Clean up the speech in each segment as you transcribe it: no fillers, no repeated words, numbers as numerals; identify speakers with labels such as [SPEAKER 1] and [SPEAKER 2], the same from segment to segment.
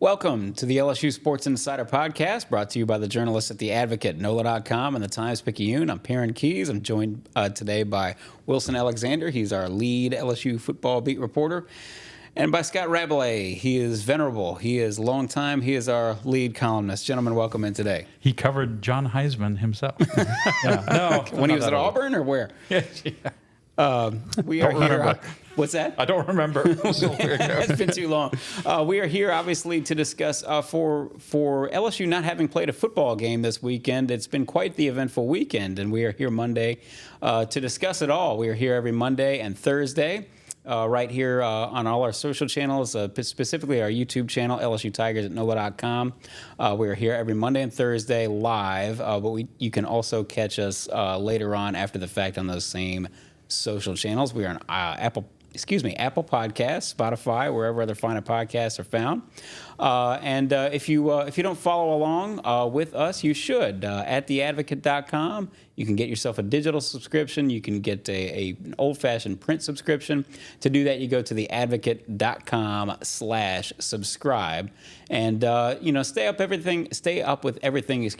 [SPEAKER 1] Welcome to the LSU Sports Insider Podcast, brought to you by the journalists at The Advocate, NOLA.com, and the Times-Picayune. I'm Perrin Keyes. I'm joined today by Wilson Alexander. He's our lead LSU football beat reporter. And by Scott Rabalais. He is venerable. He is long time. He is our lead columnist. Gentlemen, welcome in today.
[SPEAKER 2] He covered John Heisman himself. No,
[SPEAKER 1] when he was at Auburn or where?
[SPEAKER 2] Yeah.
[SPEAKER 1] We are here. What's that?
[SPEAKER 2] I don't remember.
[SPEAKER 1] It's been too long. We are here, obviously, to discuss for LSU not having played a football game this weekend. It's been quite the eventful weekend, and we are here Monday to discuss it all. We are here every Monday and Thursday. Right here on all our social channels, specifically our YouTube channel, LSU Tigers at NOLA.com. We're here every Monday and Thursday live, but you can also catch us later on after the fact on those same social channels. We are on Apple Podcasts, Spotify, wherever other fine podcasts are found. And if you don't follow along with us, you should. At theadvocate.com, you can get yourself a digital subscription. You can get an old-fashioned print subscription. To do that, you go to theadvocate.com/subscribe. And stay up with everything.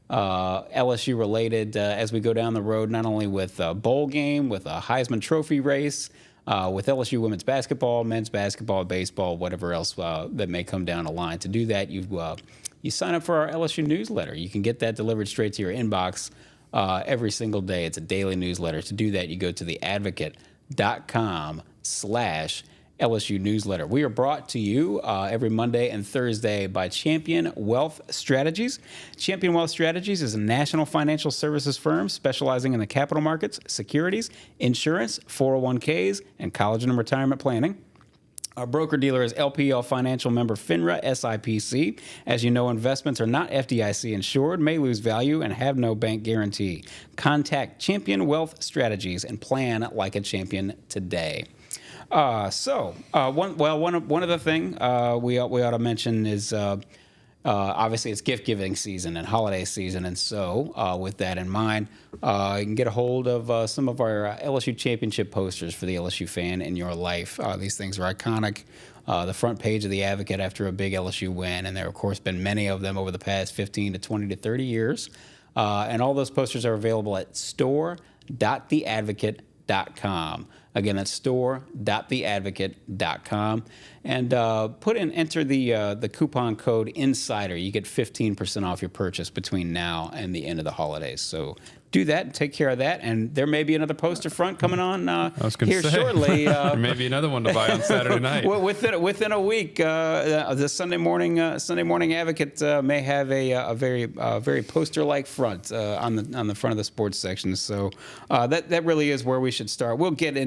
[SPEAKER 1] LSU related as we go down the road, not only with a bowl game, with a Heisman Trophy race, with LSU women's basketball, men's basketball, baseball, whatever else that may come down the line. To do that, you sign up for our LSU newsletter. You can get that delivered straight to your inbox every single day. It's a daily newsletter. To do that, you go to theadvocate.com/LSU newsletter. We are brought to you every Monday and Thursday by Champion Wealth Strategies. Champion Wealth Strategies is a national financial services firm specializing in the capital markets, securities, insurance, 401ks, and college and retirement planning. Our broker-dealer is LPL Financial member FINRA SIPC. As you know, investments are not FDIC insured, may lose value, and have no bank guarantee. Contact Champion Wealth Strategies and plan like a champion today. One other thing we ought to mention is obviously it's gift giving season and holiday season, and so with that in mind, you can get a hold of some of our LSU championship posters for the LSU fan in your life. These things are iconic. The front page of the Advocate after a big LSU win, and there have, of course, been many of them over the past 15 to 20 to 30 years. And all those posters are available at store.theadvocate.com. Again, that's store.theadvocate.com. And enter the coupon code INSIDER. You get 15% off your purchase between now and the end of the holidays. So do that, take care of that, and there may be another poster front coming on here shortly.
[SPEAKER 2] There may be another one to buy on Saturday night.
[SPEAKER 1] Within a week, the Sunday morning Advocate may have a very poster-like front on the front of the sports section. So that really is where we should start. We'll get a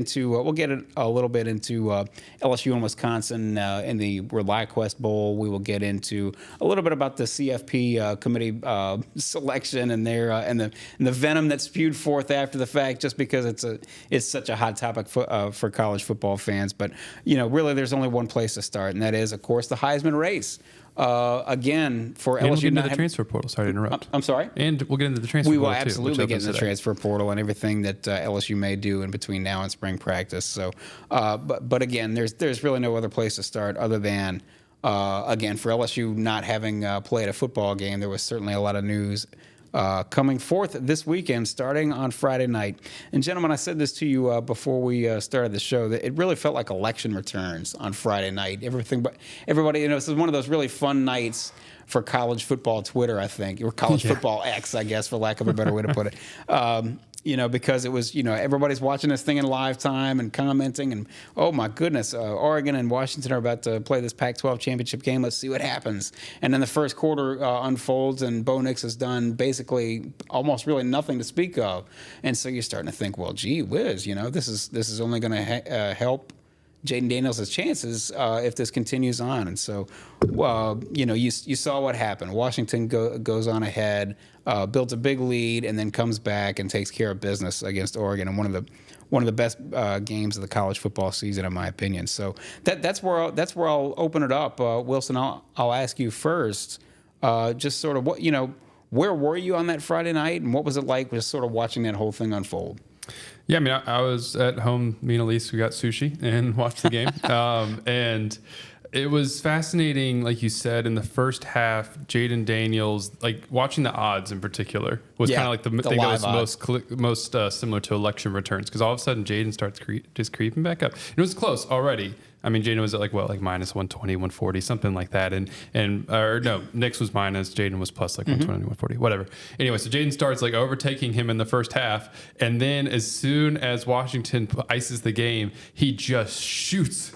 [SPEAKER 1] little bit into LSU and Wisconsin in the ReliaQuest Bowl. We will get into a little bit about the CFP committee selection and their and the venom that spewed forth after the fact, just because it's such a hot topic for college football fans. But really, there's only one place to start, and that is, of course, the Heisman race. Again, for
[SPEAKER 2] and
[SPEAKER 1] LSU,
[SPEAKER 2] we'll get into the transfer portal. Sorry to interrupt.
[SPEAKER 1] I'm sorry.
[SPEAKER 2] And we'll get into the transfer portal.
[SPEAKER 1] We will absolutely get into the
[SPEAKER 2] today.
[SPEAKER 1] transfer portal and everything that LSU may do in between now and spring practice. So, but again, there's really no other place to start other than again, for LSU not having played a football game. There was certainly a lot of news coming forth this weekend, starting on Friday night. And gentlemen, I said this to you before we started the show, that it really felt like election returns on Friday night. Everybody, this is one of those really fun nights for college football Twitter, I think, or college football X, I guess, for lack of a better way to put it. Because it was, everybody's watching this thing in live time and commenting, and oh my goodness, Oregon and Washington are about to play this Pac-12 championship game. Let's see what happens. And then the first quarter unfolds, and Bo Nix has done basically almost really nothing to speak of. And so you're starting to think, well, gee whiz, this is only going to help Jayden Daniels' chances if this continues on. And so, you saw what happened. Washington goes on ahead, built a big lead, and then comes back and takes care of business against Oregon in one of the best games of the college football season, in my opinion. So that's where I'll open it up. Wilson, I'll ask you first. Just sort of where were you on that Friday night, and what was it like just sort of watching that whole thing unfold?
[SPEAKER 2] Yeah, I was at home. Me and Elise, we got sushi and watched the game. And
[SPEAKER 3] It was fascinating, like you said, in the first half. Jayden Daniels, like watching the odds in particular, was kind of like the thing that was most similar to election returns, because all of a sudden Jayden starts just creeping back up. It was close already. I mean, Jayden was at like minus 120, 140, something like that, and no, Nix was minus, Jayden was plus like 120, 140, whatever. Anyway, so Jayden starts like overtaking him in the first half, and then as soon as Washington ices the game, he just shoots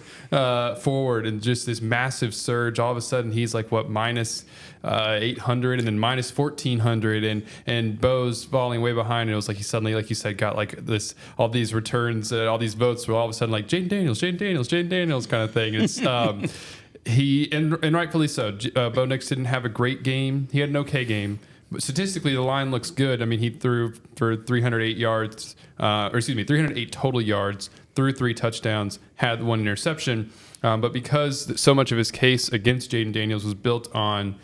[SPEAKER 3] forward and just this massive surge. All of a sudden he's like minus 800 and then minus 1400, and Bo's falling way behind, and it was like he suddenly, like you said, got like all these returns, all these votes were all of a sudden like Jayden Daniels kind of thing. And it's and rightfully so. Bo Nix didn't have a great game. He had an okay game. But statistically, the line looks good. I mean, he threw for 308 yards, 308 total yards, threw 3 touchdowns, had 1 interception. But because so much of his case against Jayden Daniels was built on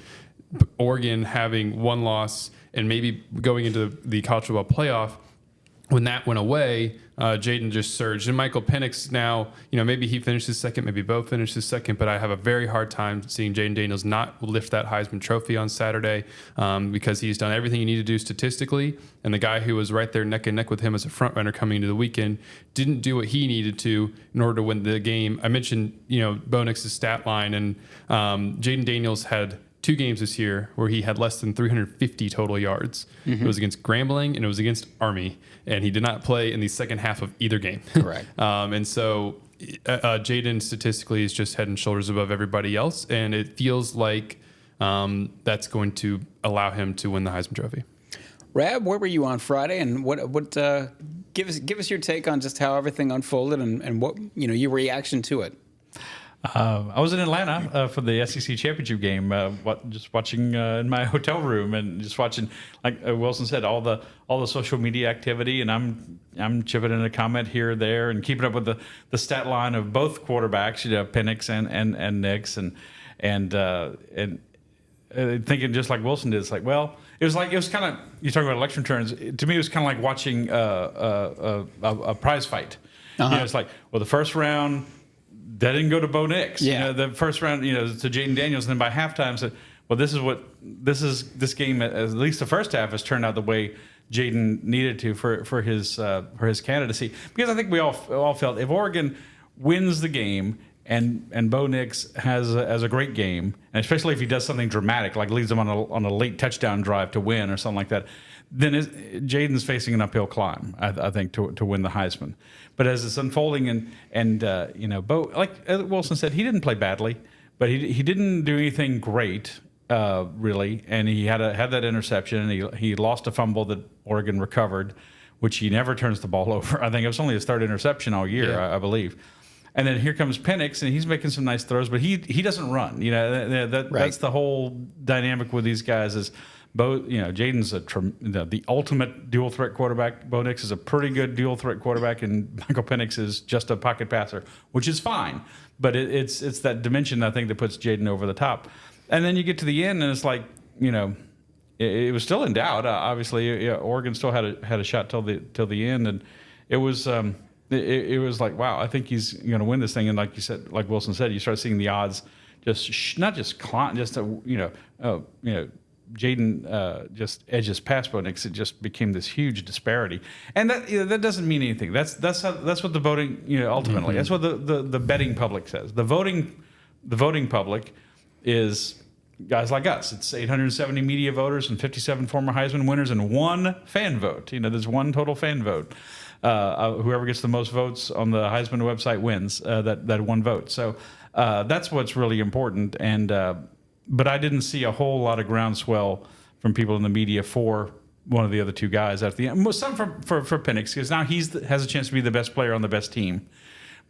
[SPEAKER 3] Oregon having 1 loss and maybe going into the college football playoff, when that went away, Jayden just surged. And Michael Penix now, maybe he finishes second, maybe Bo finishes second, but I have a very hard time seeing Jayden Daniels not lift that Heisman Trophy on Saturday, because he's done everything you need to do statistically. And the guy who was right there neck and neck with him as a front runner coming into the weekend didn't do what he needed to in order to win the game. I mentioned, Bo Nix's stat line, and Jayden Daniels had 2 games this year where he had less than 350 total yards. It was against Grambling and it was against Army, and he did not play in the second half of either game.
[SPEAKER 1] Correct.
[SPEAKER 3] And so Jayden statistically is just head and shoulders above everybody else, and it feels like that's going to allow him to win the Heisman Trophy.
[SPEAKER 1] Rab, where were you on Friday, and what give us your take on just how everything unfolded and what your reaction to it?
[SPEAKER 2] I was in Atlanta for the SEC championship game, just watching in my hotel room and just watching, like Wilson said, all the social media activity, and I'm chipping in a comment here or there and keeping up with the stat line of both quarterbacks, Penix and Nix, and thinking just like Wilson did. It's like, well, it was kind of, you talk about election returns. To me, it was kind of like watching a prize fight. It's like, well, the first round, that didn't go to Bo Nix.
[SPEAKER 1] Yeah.
[SPEAKER 2] The first round, to Jayden Daniels, and then by halftime said, well, this game, at least the first half, has turned out the way Jayden needed to for his candidacy. Because I think we all felt if Oregon wins the game and Bo Nix has a great game, and especially if he does something dramatic, like leads them on a late touchdown drive to win or something like that, then Jayden's facing an uphill climb, I think, to win the Heisman. But as it's unfolding, and Bo, like Wilson said, he didn't play badly, but he didn't do anything great, really. And he had that interception, and he lost a fumble that Oregon recovered, which he never turns the ball over. I think it was only his 3rd interception all year,
[SPEAKER 3] yeah.
[SPEAKER 2] I believe. And then here comes Penix, and he's making some nice throws, but he doesn't run. That's the whole dynamic with these guys is. Jayden's the ultimate dual threat quarterback. Bo Nix is a pretty good dual threat quarterback, and Michael Penix is just a pocket passer, which is fine. But it's that dimension, I think, that puts Jayden over the top. And then you get to the end, and it's like it was still in doubt. Obviously, Oregon still had a shot till the end, and it was it was like, wow, I think he's going to win this thing. And like you said, like Wilson said, you start seeing the odds not just climb, just Jayden just edges past Bo Nix. It just became this huge disparity, and that doesn't mean anything. That's what the voting ultimately. That's what the betting public says. The voting public is guys like us. It's 870 media voters and 57 former Heisman winners and 1 fan vote. There's 1 total fan vote. Whoever gets the most votes on the Heisman website wins that 1 vote. So that's what's really important. And but I didn't see a whole lot of groundswell from people in the media for one of the other 2 guys at the end. Some for Penix, because now he has a chance to be the best player on the best team.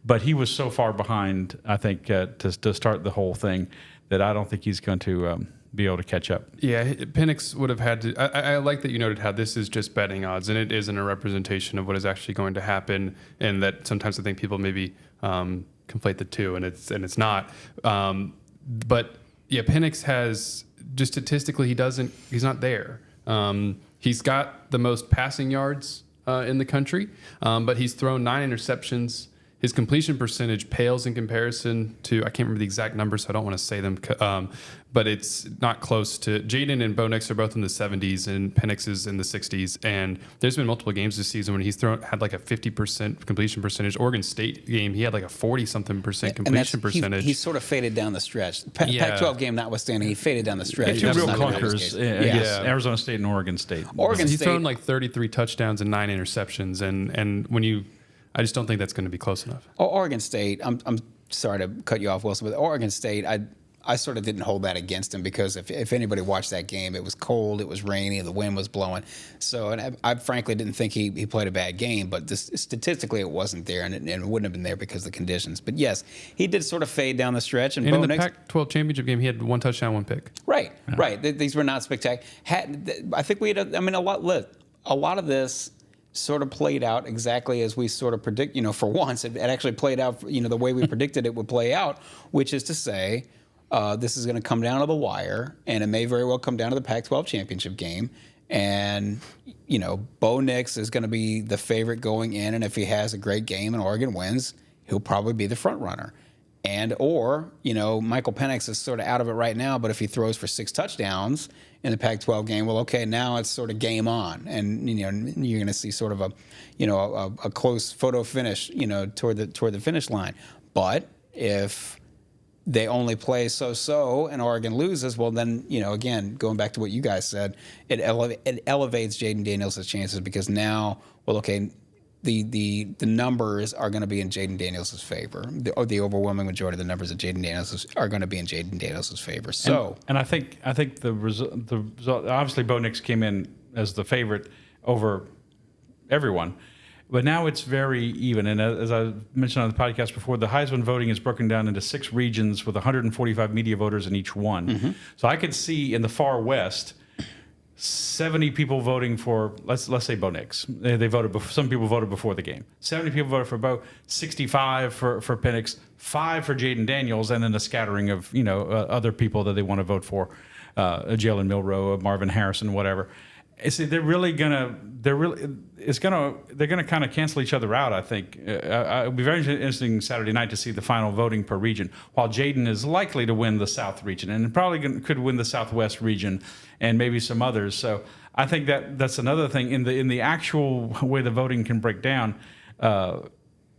[SPEAKER 2] But he was so far behind, I think, to start the whole thing that I don't think he's going to be able to catch up.
[SPEAKER 3] Yeah, Penix would have had to. I like that you noted how this is just betting odds, and it isn't a representation of what is actually going to happen, and that sometimes I think people maybe conflate the two, and it's not. But yeah, Penix has just statistically he's not there. He's got the most passing yards in the country, but he's thrown 9 interceptions his completion percentage pales in comparison to, I can't remember the exact numbers, so I don't want to say them, but it's not close to. Jayden and Bo Nix are both in the 70s, and Penix is in the 60s. And there's been multiple games this season when had like a 50% completion percentage. Oregon State game, he had like a 40-something percent completion percentage.
[SPEAKER 1] He sort of faded down the stretch. Pac-12 game notwithstanding, he faded down the stretch.
[SPEAKER 2] Two real clunkers, Arizona State and Oregon State.
[SPEAKER 3] He's thrown like 33 touchdowns and 9 interceptions, and when I just don't think that's going to be close enough.
[SPEAKER 1] Oregon State, I'm sorry to cut you off, Wilson, but Oregon State, I sort of didn't hold that against him because if anybody watched that game, it was cold, it was rainy, the wind was blowing. So, and I frankly didn't think he played a bad game, but statistically it wasn't there, and it wouldn't have been there because of the conditions. But yes, he did sort of fade down the stretch. And
[SPEAKER 3] in the Pac-12 championship game, he had 1 touchdown, 1 pick.
[SPEAKER 1] Right, right. These were not spectacular. I think we had, a lot of this sort of played out exactly as we sort of predict. For once, it actually played out, the way we predicted it would play out, which is to say, this is going to come down to the wire, and it may very well come down to the Pac-12 championship game. And, Bo Nix is going to be the favorite going in, and if he has a great game and Oregon wins, he'll probably be the front runner. Or Michael Penix is sort of out of it right now, but if he throws for 6 touchdowns in the Pac-12 game, well, okay, now it's sort of game on, and you're going to see sort of a close photo finish, toward the finish line. But if they only play so and Oregon loses, well, then again, going back to what you guys said, it elevates Jayden Daniels' chances because now, well, okay, the numbers are going to be in Jayden Daniels' favor. The overwhelming majority of the numbers of Jayden Daniels are going to be in Jayden Daniels' favor. So,
[SPEAKER 2] and I think the result, obviously Bo Nix came in as the favorite over everyone, but now it's very even. And as I mentioned on the podcast before, the Heisman voting is broken down into 6 regions with 145 media voters in each one. Mm-hmm. So I could see in the far west 70 people voting for, let's say Bo Nix. They voted. Some people voted before the game. 70 people voted for Bo. 65 for Penix. 5 for Jayden Daniels, and then a scattering of other people that they want to vote for, Jalen Milroe, Marvin Harrison, whatever. They're gonna kind of cancel each other out. I think it'll be very interesting Saturday night to see the final voting per region. While Jayden is likely to win the South region and probably could win the Southwest region and maybe some others. So I think that's another thing in the actual way the voting can break down.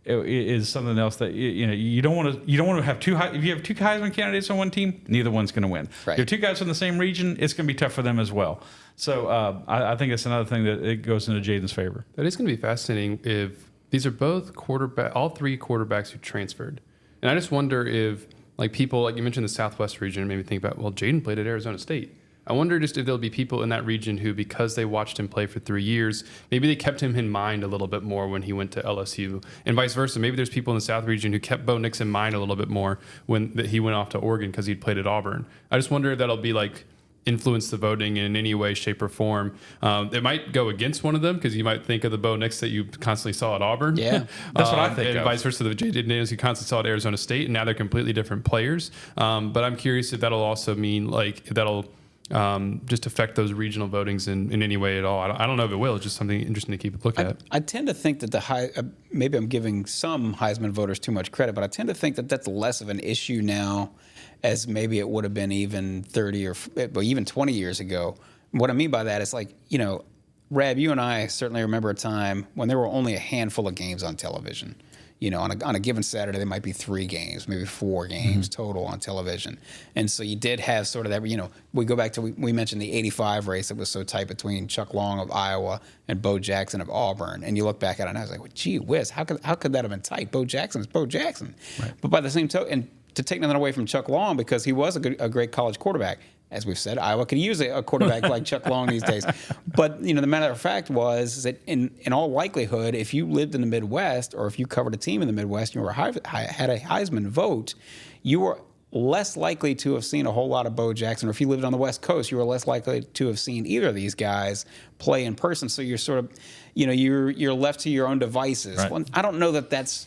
[SPEAKER 2] Is something else that you don't want to have two. If you have 2 Heisman candidates on one team, neither one's going to win.
[SPEAKER 1] Right.
[SPEAKER 2] If you have 2 guys from the same region, it's going to be tough for them as well. So I think it's another thing that it goes into Jayden's favor.
[SPEAKER 3] That is going to be fascinating if these are both all 3 quarterbacks who transferred, and I just wonder if people like you mentioned the Southwest region made me think about Jayden played at Arizona State. I wonder just if there'll be people in that region who, because they watched him play for 3 years, maybe they kept him in mind a little bit more when he went to LSU, and vice versa. Maybe there's people in the South region who kept Bo Nix in mind a little bit more when he went off to Oregon because he'd played at Auburn. I just wonder if that'll be influence the voting in any way, shape, or form. It might go against one of them because you might think of the Bo Nix that you constantly saw at Auburn.
[SPEAKER 2] Yeah, that's what I think
[SPEAKER 3] and
[SPEAKER 2] of.
[SPEAKER 3] Vice versa, the Jayden Daniels you constantly saw at Arizona State, and now they're completely different players. But I'm curious if that'll also mean that'll just affect those regional votings in any way at all. I don't know if it will. It's just something interesting to keep a look at.
[SPEAKER 1] I tend to think that maybe I'm giving some Heisman voters too much credit, but I tend to think that that's less of an issue now as maybe it would have been even 30 or even 20 years ago. What I mean by that is Rab, you and I certainly remember a time when there were only a handful of games on television. On a given Saturday, there might be 3 games, maybe 4 games total on television. And so you did have sort of that, we go back to, we mentioned the 85 race that was so tight between Chuck Long of Iowa and Bo Jackson of Auburn. And you look back at it and I was like, well, gee whiz, how could that have been tight? Bo Jackson's Bo Jackson. Right. But by the same token, and to take nothing away from Chuck Long, because he was a great college quarterback. As we've said, Iowa could use a quarterback like Chuck Long these days. But the matter of fact was that in all likelihood, if you lived in the Midwest or if you covered a team in the Midwest and you had a Heisman vote, you were less likely to have seen a whole lot of Bo Jackson. Or if you lived on the West Coast, you were less likely to have seen either of these guys play in person. So you're sort of, you're left to your own devices.
[SPEAKER 2] Right.
[SPEAKER 1] Well, I don't know that that's.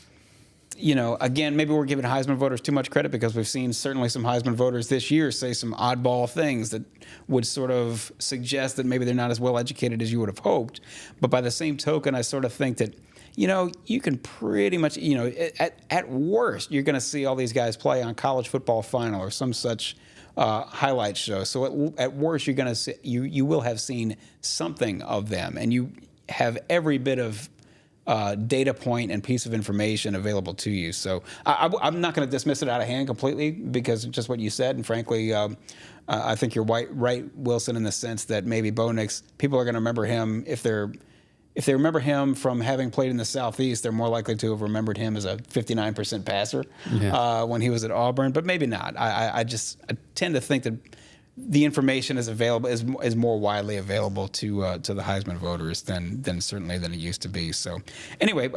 [SPEAKER 1] Again, maybe we're giving Heisman voters too much credit because we've seen certainly some Heisman voters this year say some oddball things that would sort of suggest that maybe they're not as well educated as you would have hoped. But by the same token, I sort of think that, you can pretty much, at worst, you're going to see all these guys play on College Football Final or some such highlight show. So at worst, you're going to see, you will have seen something of them, and you have every bit of data point and piece of information available to you. So I'm not going to dismiss it out of hand completely because of just what you said. And frankly, I think you're right, Wilson, in the sense that maybe Bo Nix, people are going to remember him if they remember him from having played in the Southeast, they're more likely to have remembered him as a 59% passer when he was at Auburn, but maybe not. I tend to think that the information is more widely available to the Heisman voters than certainly than it used to be. So anyway,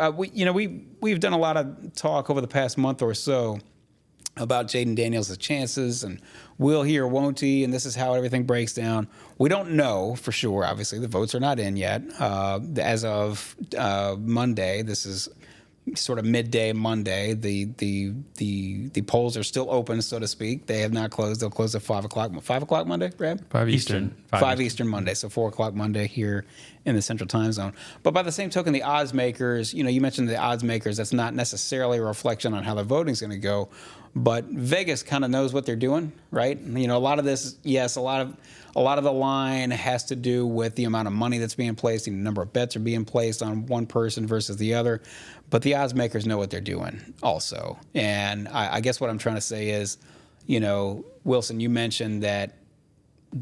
[SPEAKER 1] we've done a lot of talk over the past month or so about Jayden Daniels' chances and will he or won't he, and this is how everything breaks down. We don't know for sure. Obviously, the votes are not in yet. As of Monday, this is sort of midday Monday. The polls are still open, so to speak. They have not closed. They'll close at 5 o'clock. 5 o'clock Monday, Brad?
[SPEAKER 3] 5 Eastern.
[SPEAKER 1] 5 Eastern Monday, so 4 o'clock Monday here in the Central Time Zone. But by the same token, the odds makers, you mentioned the odds makers, that's not necessarily a reflection on how the voting's going to go. But Vegas kind of knows what they're doing, right? A lot of this, yes, a lot of the line has to do with the amount of money that's being placed, the number of bets are being placed on one person versus the other. But the odds makers know what they're doing also. And I guess what I'm trying to say is, Wilson, you mentioned that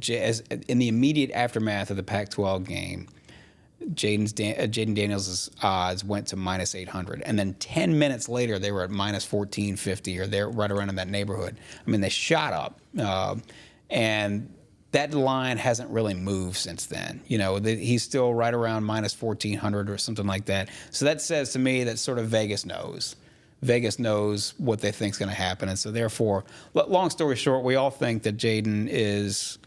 [SPEAKER 1] in the immediate aftermath of the Pac-12 game, Jayden Daniels' odds went to minus 800. And then 10 minutes later, they were at minus 1450, or they're right around in that neighborhood. I mean, they shot up. And that line hasn't really moved since then. He's still right around minus 1400 or something like that. So that says to me that sort of Vegas knows. Vegas knows what they think is going to happen. And so therefore, long story short, we all think that Jayden is...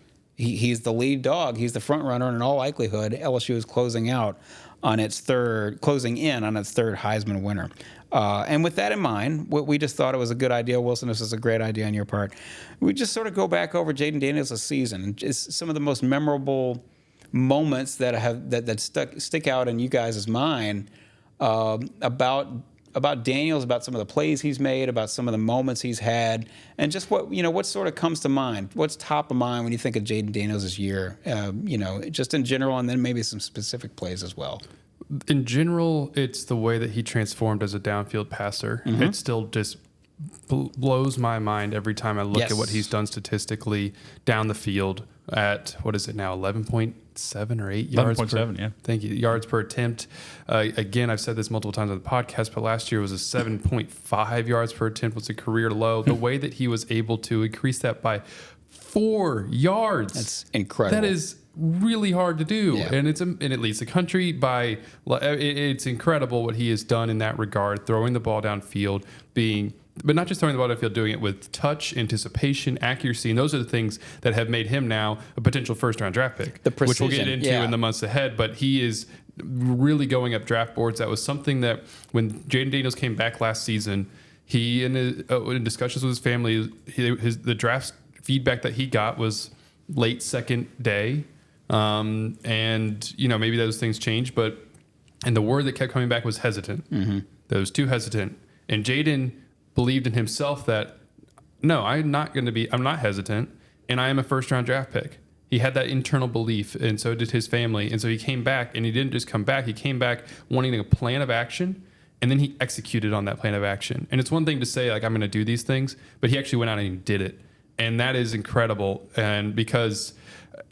[SPEAKER 1] He's the lead dog. He's the front runner, and in all likelihood, LSU is closing in on its third Heisman winner. And with that in mind, we just thought it was a good idea, Wilson. This is a great idea on your part. We just sort of go back over Jayden Daniels' season and just some of the most memorable moments that stick out in you guys' mind about Daniels, about some of the plays he's made, about some of the moments he's had, and just what sort of comes to mind. What's top of mind when you think of Jayden Daniels' year? Just in general, and then maybe some specific plays as well.
[SPEAKER 3] In general, it's the way that he transformed as a downfield passer. Mm-hmm. It still just blows my mind every time I look at what he's done statistically down the field at, what is it now, 11.7 or 8 yards
[SPEAKER 2] 11.7, yeah.
[SPEAKER 3] Thank you. Yards per attempt. Again, I've said this multiple times on the podcast, but last year was a 7.5 yards per attempt, was a career low. The way that he was able to increase that by 4 yards.
[SPEAKER 1] That's incredible.
[SPEAKER 3] That is really hard to do. Yeah. And it leads the country by, it's incredible what he has done in that regard, throwing the ball downfield, but not just throwing the ball downfield, doing it with touch, anticipation, accuracy, and those are the things that have made him now a potential first-round draft pick, which we'll get into in the months ahead. But he is really going up draft boards. That was something that when Jayden Daniels came back last season, he, in discussions with his family, the draft feedback that he got was late second day, and maybe those things changed, and the word that kept coming back was hesitant. Mm-hmm. That was too hesitant, and Jayden believed in himself that, no, I'm not hesitant, and I am a first-round draft pick. He had that internal belief, and so did his family. And so he came back, and he didn't just come back. He came back wanting a plan of action, and then he executed on that plan of action. And it's one thing to say, like, I'm going to do these things, but he actually went out and he did it. And that is incredible, and because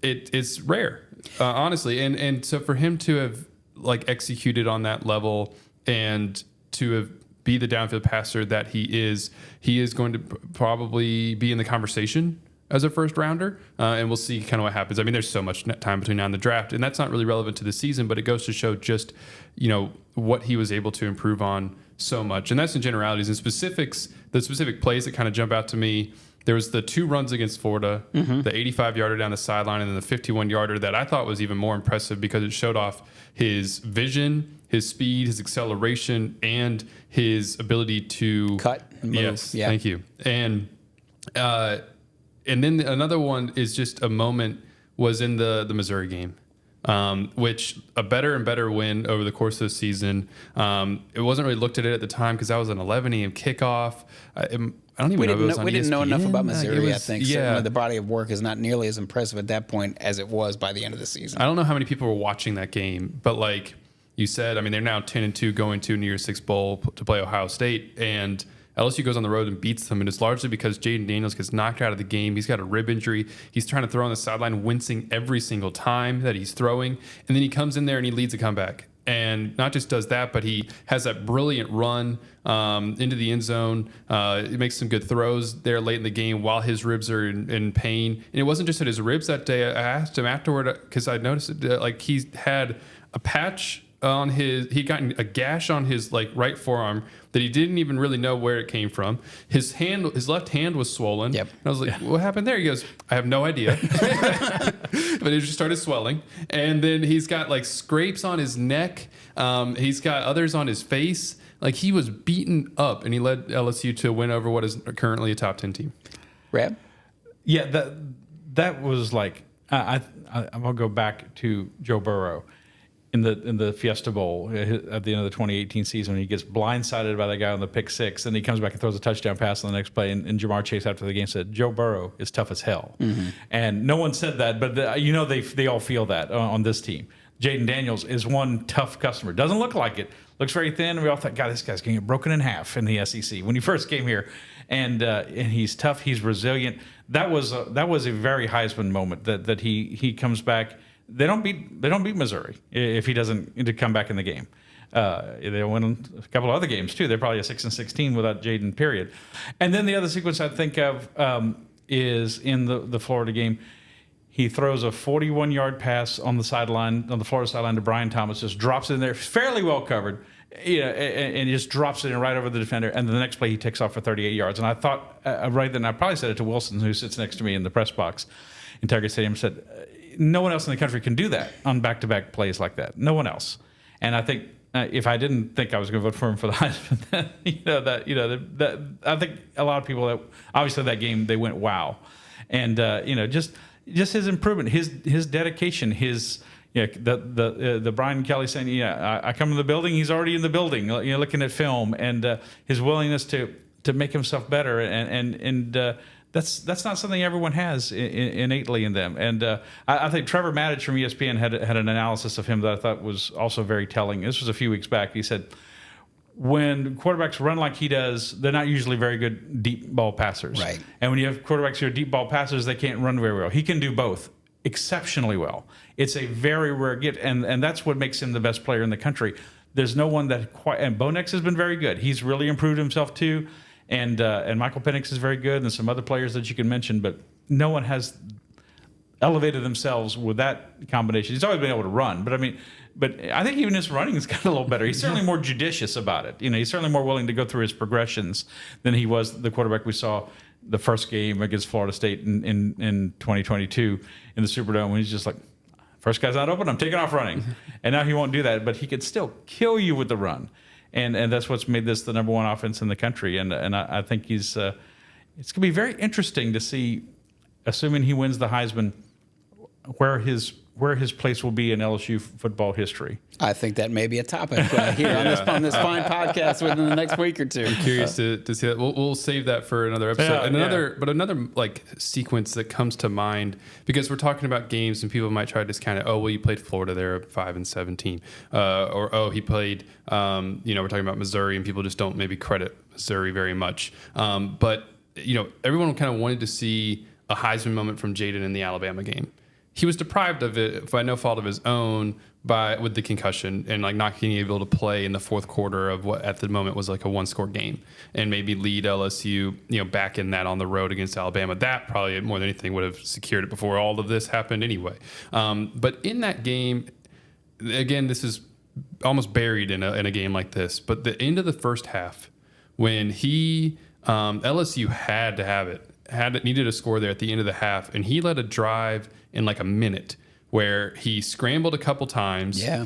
[SPEAKER 3] it's rare, honestly. And so for him to have, executed on that level and to have be the downfield passer that he is going to probably be in the conversation as a first rounder, and we'll see kind of what happens. I mean, there's so much time between now and the draft, and that's not really relevant to the season, but it goes to show just what he was able to improve on so much. And that's in generalities. In specifics, the specific plays that kind of jump out to me, there was the 2 runs against Florida, mm-hmm. the 85-yarder down the sideline, and then the 51-yarder that I thought was even more impressive because it showed off his vision, his speed, his acceleration, and his ability to
[SPEAKER 1] cut and move.
[SPEAKER 3] Yes, yeah. Thank you. And then another one is just a moment was in the Missouri game. which a better and better win over the course of the season. It wasn't really looked at it at the time because that was an 11 a.m. kickoff. I don't even know if it was on
[SPEAKER 1] We didn't know enough about Missouri, I think.
[SPEAKER 3] Yeah.
[SPEAKER 1] Certainly the body of work is not nearly as impressive at that point as it was by the end of the season.
[SPEAKER 3] I don't know how many people were watching that game, but like you said, I mean, they're now 10-2 going to New Year's Six Bowl to play Ohio State, and LSU goes on the road and beats them, and it's largely because Jayden Daniels gets knocked out of the game. He's got a rib injury. He's trying to throw on the sideline, wincing every single time that he's throwing, and then he comes in there and he leads a comeback. And not just does that, but he has that brilliant run into the end zone. He makes some good throws there late in the game while his ribs are in pain. And it wasn't just at his ribs that day. I asked him afterward because I noticed like he had a patch on he'd gotten a gash on his like right forearm that he didn't even really know where it came from. His left hand was swollen.
[SPEAKER 1] Yep.
[SPEAKER 3] And I was like, what happened there? He goes, I have no idea. But it just started swelling. And then he's got like scrapes on his neck. He's got others on his face. Like he was beaten up, and he led LSU to a win over what is currently a top 10 team.
[SPEAKER 1] Rab?
[SPEAKER 2] Yeah, that was like I'm gonna go back to Joe Burrow in the Fiesta Bowl at the end of the 2018 season when he gets blindsided by that guy on the pick six, and he comes back and throws a touchdown pass on the next play. And Jamar Chase after the game said, "Joe Burrow is tough as hell," and no one said that, but they all feel that on this team. Jayden Daniels is one tough customer. Doesn't look like it. Looks very thin. And we all thought, God, this guy's going to get broken in half in the SEC when he first came here. And he's tough. He's resilient. That was a very Heisman moment that he comes back. They don't beat Missouri if he doesn't to come back in the game. They win a couple of other games too. They're probably a 6-16 without Jayden. Period. And then the other sequence I think of is in the Florida game. He throws a 41-yard pass on the Florida sideline to Brian Thomas. Just drops it in there, fairly well covered, and just drops it in right over the defender. And then the next play, he takes off for 38 yards. And I thought right then, I probably said it to Wilson, who sits next to me in the press box in Tiger Stadium, said, no one else in the country can do that on back-to-back plays like that. No one else. And I think if I didn't think I was going to vote for him for the Heisman, I think a lot of people that obviously that game they went wow, and just his improvement, his dedication, the Brian Kelly saying, I come to the building, he's already in the building, looking at film, and his willingness to make himself better, and that's not something everyone has innately in them. And I think Trevor Maddich from ESPN had an analysis of him that I thought was also very telling. This was a few weeks back. He said, when quarterbacks run like he does, they're not usually very good deep ball passers.
[SPEAKER 1] Right.
[SPEAKER 2] And when you have quarterbacks who are deep ball passers, they can't run very well. He can do both exceptionally well. It's a very rare gift, and that's what makes him the best player in the country. There's no one that quite. And Bo Nix has been very good. He's really improved himself too, and Michael Penix is very good, and some other players that you can mention, but no one has elevated themselves with that combination. He's always been able to run, but I think even his running has gotten a little better. He's certainly more judicious about it. He's certainly more willing to go through his progressions than he was the quarterback we saw the first game against Florida State in 2022 in the Superdome, when he's just like, first guy's not open, I'm taking off running. And now he won't do that, but he could still kill you with the run. And that's what's made this the number one offense in the country. And I think it's going to be very interesting to see, assuming he wins the Heisman, where his place will be in LSU football history.
[SPEAKER 1] I think that may be a topic here on this fine podcast within the next week or two.
[SPEAKER 3] I'm curious to see that. We'll save that for another episode. But another like sequence that comes to mind, because we're talking about games and people might try to discount it. Oh, well, you played Florida there, 5-17, or oh, he played. We're talking about Missouri, and people just don't maybe credit Missouri very much. But everyone kind of wanted to see a Heisman moment from Jayden in the Alabama game. He was deprived of it by no fault of his own with the concussion and like not being able to play in the fourth quarter of what at the moment was like a one-score game and maybe lead LSU back in that on the road against Alabama. That probably more than anything would have secured it before all of this happened anyway. But in that game, again, this is almost buried in a game like this. But the end of the first half, when LSU had to have it. Needed a score there at the end of the half, and he led a drive in like a minute where he scrambled a couple times. Yeah.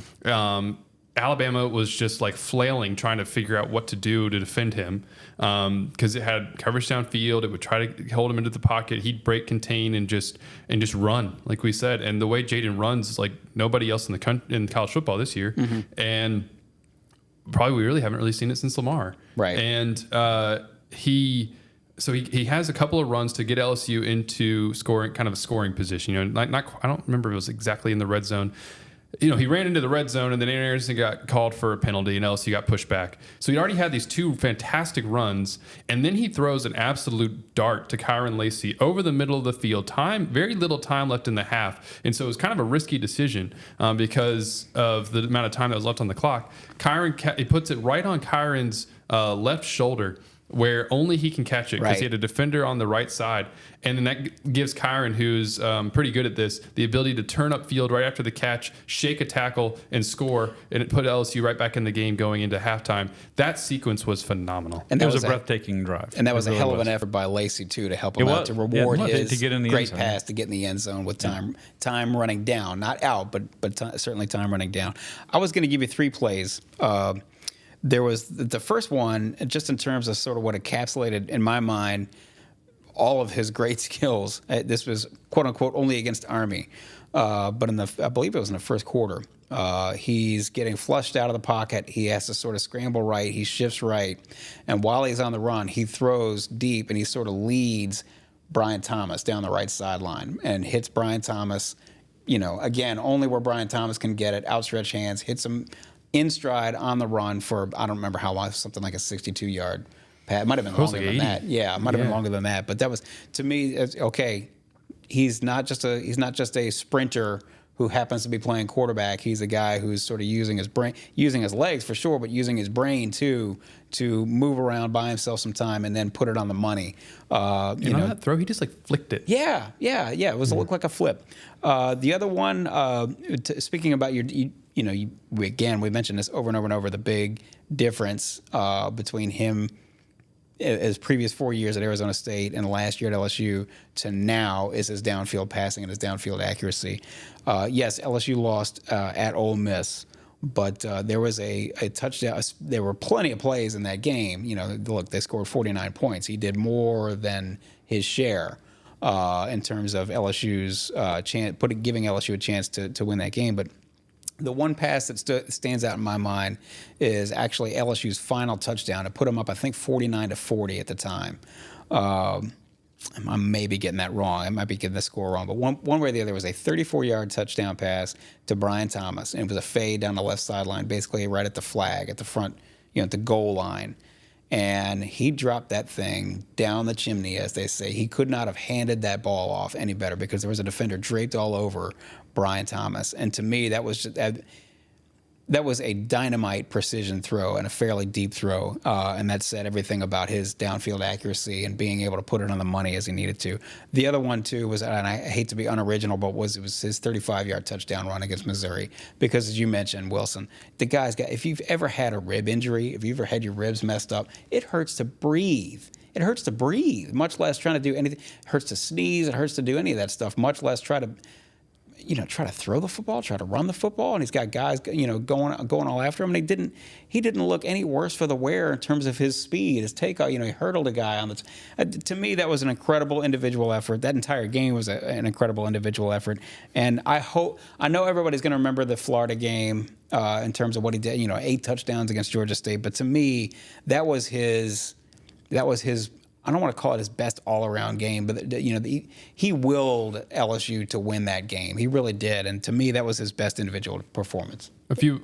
[SPEAKER 3] Alabama was just like flailing, trying to figure out what to do to defend him, because it had coverage downfield. It would try to hold him into the pocket. He'd break, contain, and just run, like we said. And the way Jayden runs is like nobody else in college football this year, and probably we really haven't seen it since Lamar.
[SPEAKER 1] Right.
[SPEAKER 3] And he has a couple of runs to get LSU into scoring, kind of a scoring position. You know, not I don't remember if it was exactly in the red zone. You know, he ran into the red zone, and then Anderson got called for a penalty, and LSU got pushed back. So he'd already had these two fantastic runs, and then he throws an absolute dart to Kyron Lacy over the middle of the field. Very little time left in the half, and so it was kind of a risky decision because of the amount of time that was left on the clock. He puts it right on Kyron's left shoulder, where only he can catch it because he had a defender on the right side. And then that gives Kyron, who's pretty good at this, the ability to turn up field right after the catch, shake a tackle, and score, and it put LSU right back in the game going into halftime. That sequence was phenomenal.
[SPEAKER 2] And that was a breathtaking drive.
[SPEAKER 1] And that was a hell of an effort by Lacy, too, to help him out, to reward his
[SPEAKER 2] to get in the
[SPEAKER 1] great
[SPEAKER 2] end zone.
[SPEAKER 1] pass to get in the end zone with time running down. Not out, but certainly time running down. I was going to give you 3 plays. There was the first one, just in terms of sort of what encapsulated, in my mind, all of his great skills. This was, quote unquote, only against Army. But I believe it was in the first quarter. He's getting flushed out of the pocket. He has to sort of scramble right. He shifts right. And while he's on the run, he throws deep and he sort of leads Brian Thomas down the right sideline and hits Brian Thomas, you know, again, only where Brian Thomas can get it, outstretched hands, hits him in stride on the run for, I don't remember how long, something like a 62-yard pass. It might have been longer than that. Yeah, it might have been longer than that. But that was, to me, okay, he's not just a sprinter who happens to be playing quarterback. He's a guy who's sort of using his brain, using his legs for sure, but using his brain too to move around, buy himself some time, and then put it on the money.
[SPEAKER 3] On that throw, he just like flicked it.
[SPEAKER 1] Yeah. It looked like a flip. The other one, speaking about we mentioned this over and over and over, the big difference between him his previous 4 years at Arizona State and the last year at LSU to now is his downfield passing and his downfield accuracy. Yes, LSU lost at Ole Miss, but there was a touchdown. There were plenty of plays in that game. You know, look, they scored 49 points. He did more than his share in terms of LSU's giving LSU a chance to win that game. But the one pass that stands out in my mind is actually LSU's final touchdown. It put them up, I think, 49-40 at the time. I may be getting that wrong. I might be getting the score wrong. But one way or the other, was a 34-yard touchdown pass to Brian Thomas. And it was a fade down the left sideline, basically right at the flag, at the front, at the goal line. And he dropped that thing down the chimney, as they say. He could not have handed that ball off any better because there was a defender draped all over Brian Thomas. And to me, that was a dynamite precision throw and a fairly deep throw. And that said everything about his downfield accuracy and being able to put it on the money as he needed to. The other one, too, was, and I hate to be unoriginal, but it was his 35-yard touchdown run against Missouri. Because, as you mentioned, Wilson, the guy's got, if you've ever had a rib injury, if you've ever had your ribs messed up, it hurts to breathe. It hurts to breathe, much less trying to do anything. It hurts to sneeze. It hurts to do any of that stuff, much less try to throw the football, try to run the football, and he's got guys, going all after him. And he didn't look any worse for the wear in terms of his speed, his takeoff. He hurdled a guy on the. To me, that was an incredible individual effort. That entire game was an incredible individual effort. And I know everybody's going to remember the Florida game in terms of what he did. 8 touchdowns against Georgia State. But to me, that was his. I don't want to call it his best all-around game, but he willed LSU to win that game. He really did, and to me, that was his best individual performance.
[SPEAKER 3] A few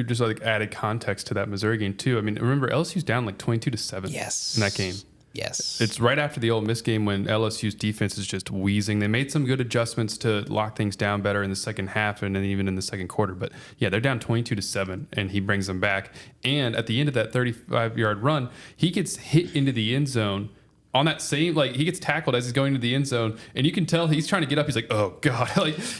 [SPEAKER 3] just added context to that Missouri game too. I mean, remember LSU's down like 22-7.
[SPEAKER 1] Yes.
[SPEAKER 3] In that game.
[SPEAKER 1] Yes.
[SPEAKER 3] It's right after the Ole Miss game when LSU's defense is just wheezing. They made some good adjustments to lock things down better in the second half and then even in the second quarter. But yeah, they're down 22-7, and he brings them back. And at the end of that 35-yard run, he gets hit into the end zone on that same, he gets tackled as he's going to the end zone, and you can tell he's trying to get up. He's like, oh God,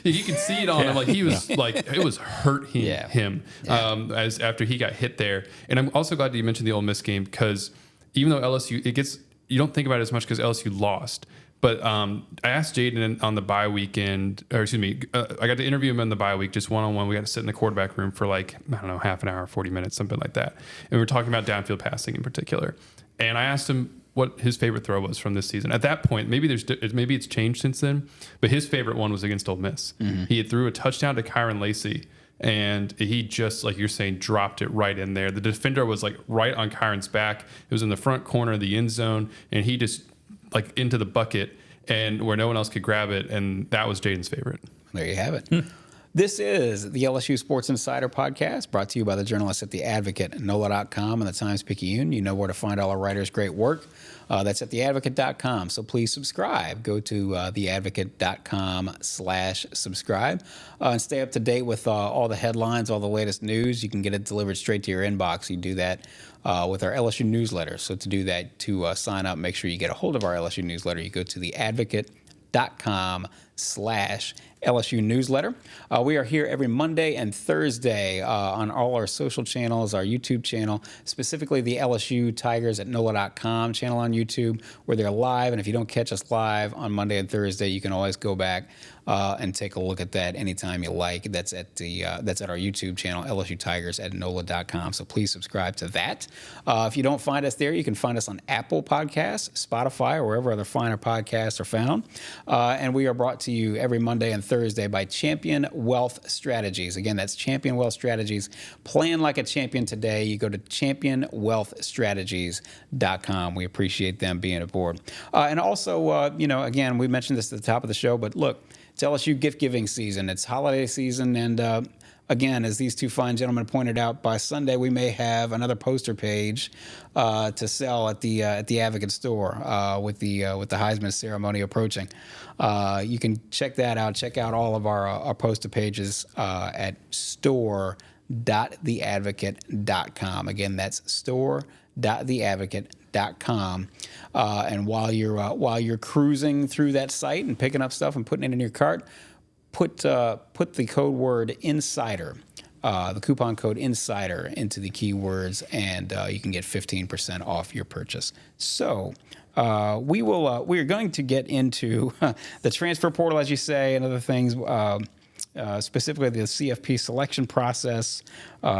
[SPEAKER 3] you can see it on him. He was it was hurting him as after he got hit there. And I'm also glad that you mentioned the Ole Miss game, because even though LSU, you don't think about it as much because LSU lost, But I asked Jayden on the bye weekend, or excuse me, I got to interview him on the bye week, just one-on-one. We got to sit in the quarterback room for like, I don't know, half an hour, 40 minutes, something like that. And we were talking about downfield passing in particular. And I asked him what his favorite throw was from this season. At that point, maybe it's changed since then, but his favorite one was against Ole Miss. He had threw a touchdown to Kyron Lacey, and he just, like you're saying, dropped it right in there. The defender was like right on Kyron's back. It was in the front corner of the end zone, and he just like into the bucket and where no one else could grab it, and that was Jayden's favorite.
[SPEAKER 1] There you have it. This is the LSU Sports Insider Podcast, brought to you by the journalists at The Advocate, NOLA.com, and the Times-Picayune. You know where to find all our writers' great work. That's at theadvocate.com. So please subscribe. Go to theadvocate.com/subscribe and stay up to date with all the headlines, all the latest news. You can get it delivered straight to your inbox. You do that with our LSU newsletter. So to do that, to sign up, make sure you get a hold of our LSU newsletter. You go to theadvocate.com/LSU newsletter. We are here every Monday and Thursday on all our social channels, our YouTube channel, specifically the LSU Tigers at NOLA.com channel on YouTube, where they're live. And if you don't catch us live on Monday and Thursday, you can always go back and take a look at that anytime you like. That's at our YouTube channel, LSU Tigers at NOLA.com. So please subscribe to that. If you don't find us there, you can find us on Apple Podcasts, Spotify, or wherever other finer podcasts are found. And we are brought to you every Monday and Thursday by Champion Wealth Strategies. Again, that's Champion Wealth Strategies. Plan like a champion today. You go to championwealthstrategies.com. We appreciate them being aboard. And also, again, we mentioned this at the top of the show, but look, it's LSU gift-giving season. It's holiday season, and again, as these two fine gentlemen pointed out, by Sunday we may have another poster page to sell at the Advocate store with the Heisman ceremony approaching. You can check that out. Check out all of our poster pages at store.theadvocate.com. Again, that's store.theadvocate.com. And while you're cruising through that site and picking up stuff and putting it in your cart, put the code word INSIDER, the coupon code INSIDER, into the keywords, and you can get 15% off your purchase. So we are going to get into the transfer portal, as you say, and other things. Specifically the CFP selection process,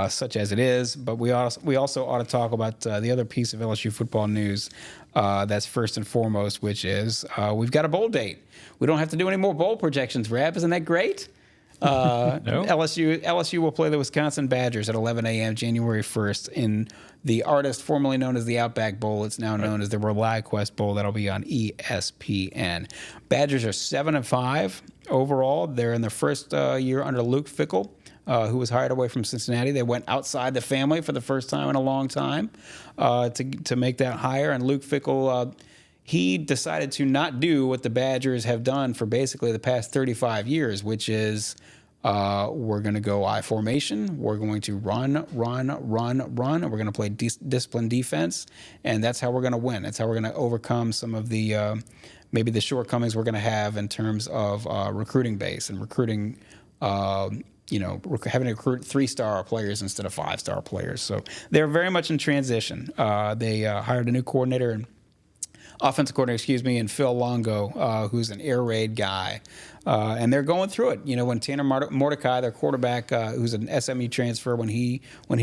[SPEAKER 1] such as it is. But we also ought to talk about the other piece of LSU football news that's first and foremost, which is we've got a bowl date. We don't have to do any more bowl projections, Rab. Isn't that great? No. LSU will play the Wisconsin Badgers at 11 a.m. January 1st in the artist formerly known as the Outback Bowl. It's now known as the ReliaQuest Bowl. That'll be on ESPN. Badgers are 7-5 overall. They're in their first year under Luke Fickell, who was hired away from Cincinnati. They went outside the family for the first time in a long time to make that hire. And Luke Fickell, he decided to not do what the Badgers have done for basically the past 35 years, which is we're going to go I formation. We're going to run, and we're going to play disciplined defense, and that's how we're going to win. That's how we're going to overcome some of the maybe the shortcomings we're going to have in terms of recruiting base and recruiting. Having to recruit 3-star players instead of 5-star players. So they're very much in transition. They hired a new offensive coordinator, and Phil Longo, who's an air raid guy. And they're going through it. When Tanner Mordecai, their quarterback, who's an SMU transfer, when he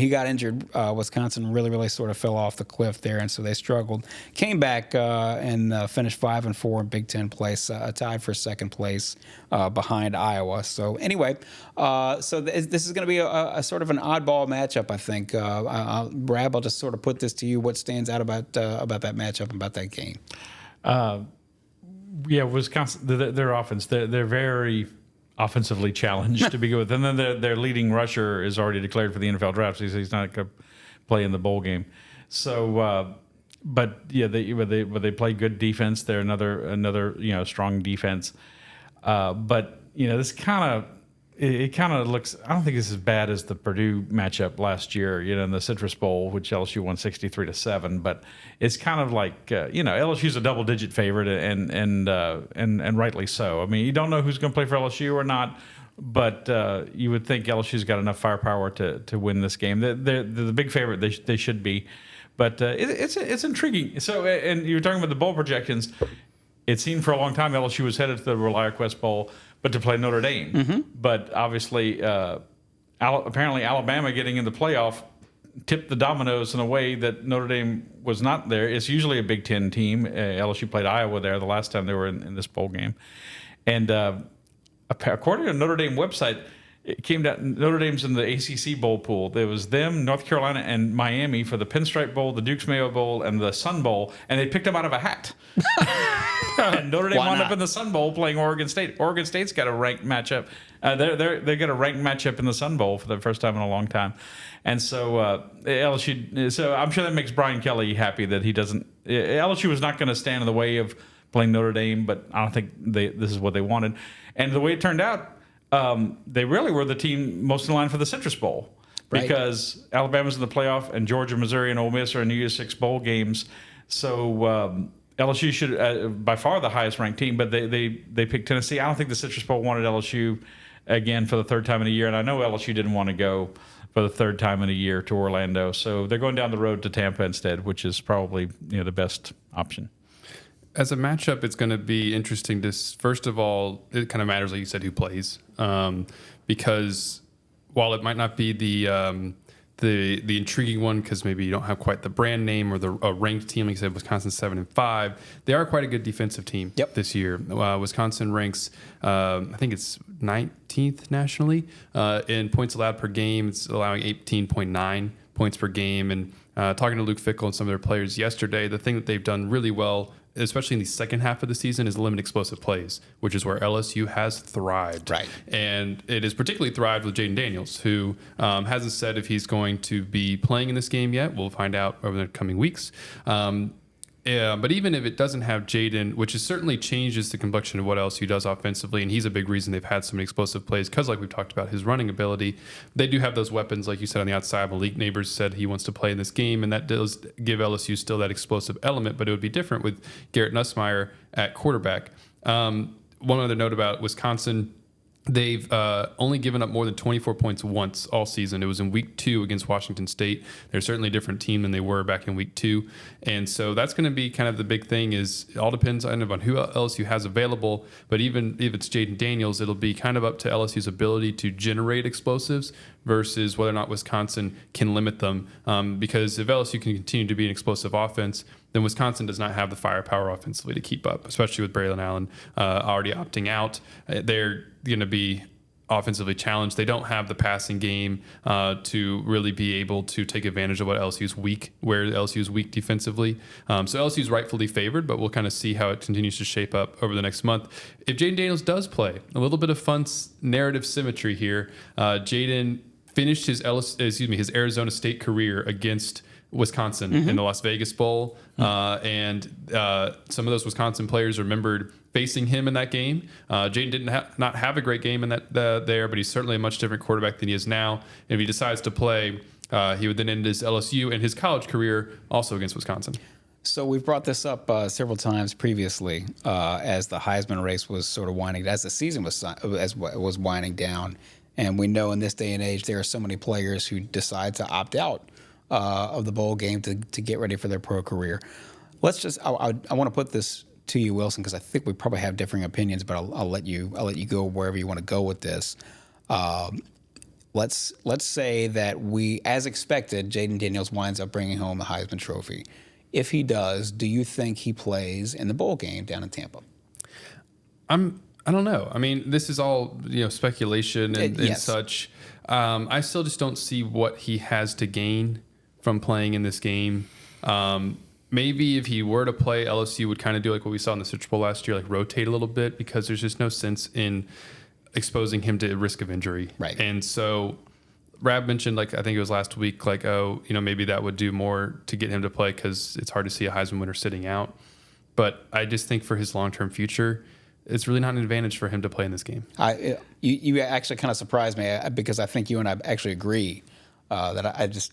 [SPEAKER 1] got injured, Wisconsin really sort of fell off the cliff there, and so they struggled. Came back and finished 5-4 in Big Ten place, tied for second place behind Iowa. So anyway, this is going to be a sort of an oddball matchup, I think. Brad, I'll just sort of put this to you. What stands out about that matchup, about that game?
[SPEAKER 2] Yeah, Wisconsin, their offense, they're very offensively challenged to begin with. And then their leading rusher is already declared for the NFL draft, so he's not going to play in the bowl game. So, but yeah, they play good defense. They're another strong defense. But this it kind of looks. I don't think it's as bad as the Purdue matchup last year, in the Citrus Bowl, which LSU won 63-7. But it's kind of like LSU's a double-digit favorite, and rightly so. I mean, you don't know who's going to play for LSU or not, but you would think LSU's got enough firepower to win this game. They're the big favorite. They should be, but it's intriguing. So, and you were talking about the bowl projections. it seemed for a long time LSU was headed to the ReliaQuest Bowl, but to play Notre Dame. But obviously, apparently Alabama getting in the playoff tipped the dominoes in a way that Notre Dame was not there. It's usually a Big Ten team. LSU played Iowa there the last time they were in this bowl game. And according to the Notre Dame website, it came down, Notre Dame's in the ACC bowl pool. There was them, North Carolina, and Miami for the Pinstripe Bowl, the Duke's Mayo Bowl, and the Sun Bowl, and they picked them out of a hat. And Notre Dame wound up in the Sun Bowl playing Oregon State. Oregon State's got a ranked matchup. They got a ranked matchup in the Sun Bowl for the first time in a long time. And so LSU. So I'm sure that makes Brian Kelly happy that he doesn't. LSU was not going to stand in the way of playing Notre Dame, but I don't think this is what they wanted. And the way it turned out, they really were the team most in line for the Citrus Bowl because Alabama's in the playoff and Georgia, Missouri, and Ole Miss are in New Year's Six bowl games. So LSU should by far the highest ranked team, but they picked Tennessee. I don't think the Citrus Bowl wanted LSU again for the third time in a year, and I know LSU didn't want to go for the third time in a year to Orlando, so they're going down the road to Tampa instead, which is probably the best option.
[SPEAKER 3] As a matchup, it's going to be interesting to, first of all, it kind of matters, like you said, who plays. Because while it might not be the intriguing one, because maybe you don't have quite the brand name or a ranked team, like you said, Wisconsin 7-5, they are quite a good defensive team this year. Wisconsin ranks, I think it's 19th nationally in points allowed per game. It's allowing 18.9 points per game. And talking to Luke Fickell and some of their players yesterday, the thing that they've done really well, especially in the second half of the season, is limit explosive plays, which is where LSU has thrived.
[SPEAKER 1] Right.
[SPEAKER 3] And it has particularly thrived with Jayden Daniels, who hasn't said if he's going to be playing in this game yet. We'll find out over the coming weeks. But even if it doesn't have Jayden, which is certainly changes the complexion of what LSU does offensively, and he's a big reason they've had so many explosive plays because, like we've talked about, his running ability. They do have those weapons, like you said, on the outside. Malik Neighbors said he wants to play in this game, and that does give LSU still that explosive element, but it would be different with Garrett Nussmeier at quarterback. One other note about Wisconsin. They've only given up more than 24 points once all season. It was in week 2 against Washington State. They're certainly a different team than they were back in week 2. And so that's going to be kind of the big thing is it all depends on who LSU has available. But even if it's Jayden Daniels, it'll be kind of up to LSU's ability to generate explosives versus whether or not Wisconsin can limit them. Because if LSU can continue to be an explosive offense, then Wisconsin does not have the firepower offensively to keep up, especially with Braylon Allen already opting out. They're going to be offensively challenged. They don't have the passing game to really be able to take advantage of what LSU's weak, where LSU's weak defensively. So LSU's rightfully favored, but we'll kind of see how it continues to shape up over the next month. If Jayden Daniels does play, a little bit of fun narrative symmetry here. Jayden finished his Arizona State career against Wisconsin in the Las Vegas Bowl, and some of those Wisconsin players remembered facing him in that game. Jayden didn't not have a great game in that there, but he's certainly a much different quarterback than he is now. And if he decides to play, he would then end his LSU and his college career also against Wisconsin.
[SPEAKER 1] So we've brought this up several times previously as the Heisman race was sort of winding, as the season was winding down. And we know in this day and age there are so many players who decide to opt out of the bowl game to get ready for their pro career. Let's just I want to put this to you, Wilson, because I think we probably have differing opinions, but I'll let you go wherever you want to go with this. Let's say that we, as expected, Jayden Daniels winds up bringing home the Heisman Trophy. If he does, do you think he plays in the bowl game down in Tampa?
[SPEAKER 3] I don't know. I mean, this is all speculation and such. I still just don't see what he has to gain from playing in this game. Maybe if he were to play, LSU would kind of do like what we saw in the Citrus Bowl last year, like rotate a little bit, because there's just no sense in exposing him to risk of injury.
[SPEAKER 1] Right.
[SPEAKER 3] And so Rab mentioned, like, I think it was last week, like, maybe that would do more to get him to play because it's hard to see a Heisman winner sitting out. But I just think for his long-term future, it's really not an advantage for him to play in this game.
[SPEAKER 1] You actually kind of surprised me because I think you and I actually agree that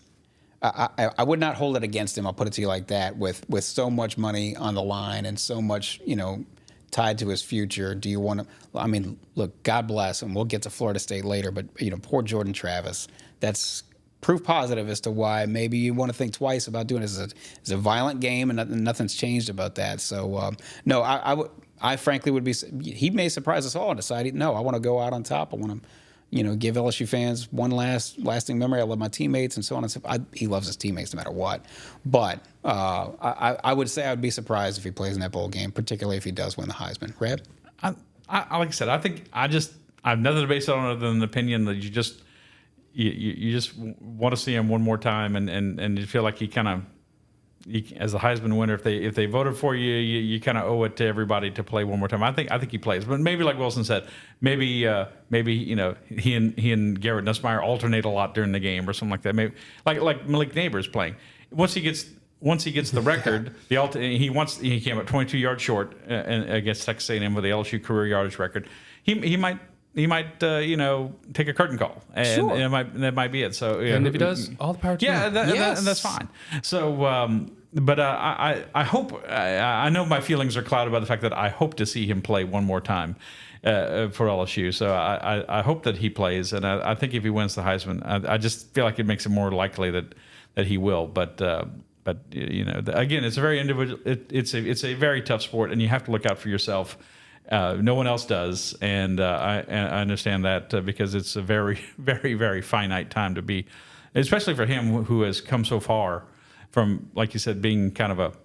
[SPEAKER 1] I would not hold it against him. I'll put it to you like that. With so much money on the line and so much tied to his future, do you want to? I mean, look, God bless him. We'll get to Florida State later, but poor Jordan Travis. That's proof positive as to why maybe you want to think twice about doing this. It's a violent game, and nothing's changed about that. So no, I frankly would be. He may surprise us all and decide, no, I want to go out on top. I want to, give LSU fans one lasting memory. I love my teammates and so on and so forth. He loves his teammates no matter what. But I would say I would be surprised if he plays in that bowl game, particularly if he does win the Heisman. Reb?
[SPEAKER 2] I like I said, I think I have nothing to base it on other than an opinion that you just want to see him one more time, and you feel like he kind of, as the Heisman winner, if they voted for you, you kind of owe it to everybody to play one more time. I think he plays, but maybe like Wilson said, maybe he and Garrett Nussmeier alternate a lot during the game or something like that. Maybe like Malik Neighbors playing. Once he gets the record, he came up 22 yards short against Texas A&M with the LSU career yardage record. He might take a curtain call, and
[SPEAKER 1] sure.
[SPEAKER 2] that might be it. So,
[SPEAKER 3] and if he does, all the power to him.
[SPEAKER 2] And that's fine. So, but I hope. I know my feelings are clouded by the fact that I hope to see him play one more time for LSU. So I hope that he plays, and I think if he wins the Heisman, I just feel like it makes it more likely that he will. But again, it's a very individual. It's a very tough sport, and you have to look out for yourself. No one else does, and I understand that because it's a very, very, very finite time to be, especially for him who has come so far from, like you said, being kind of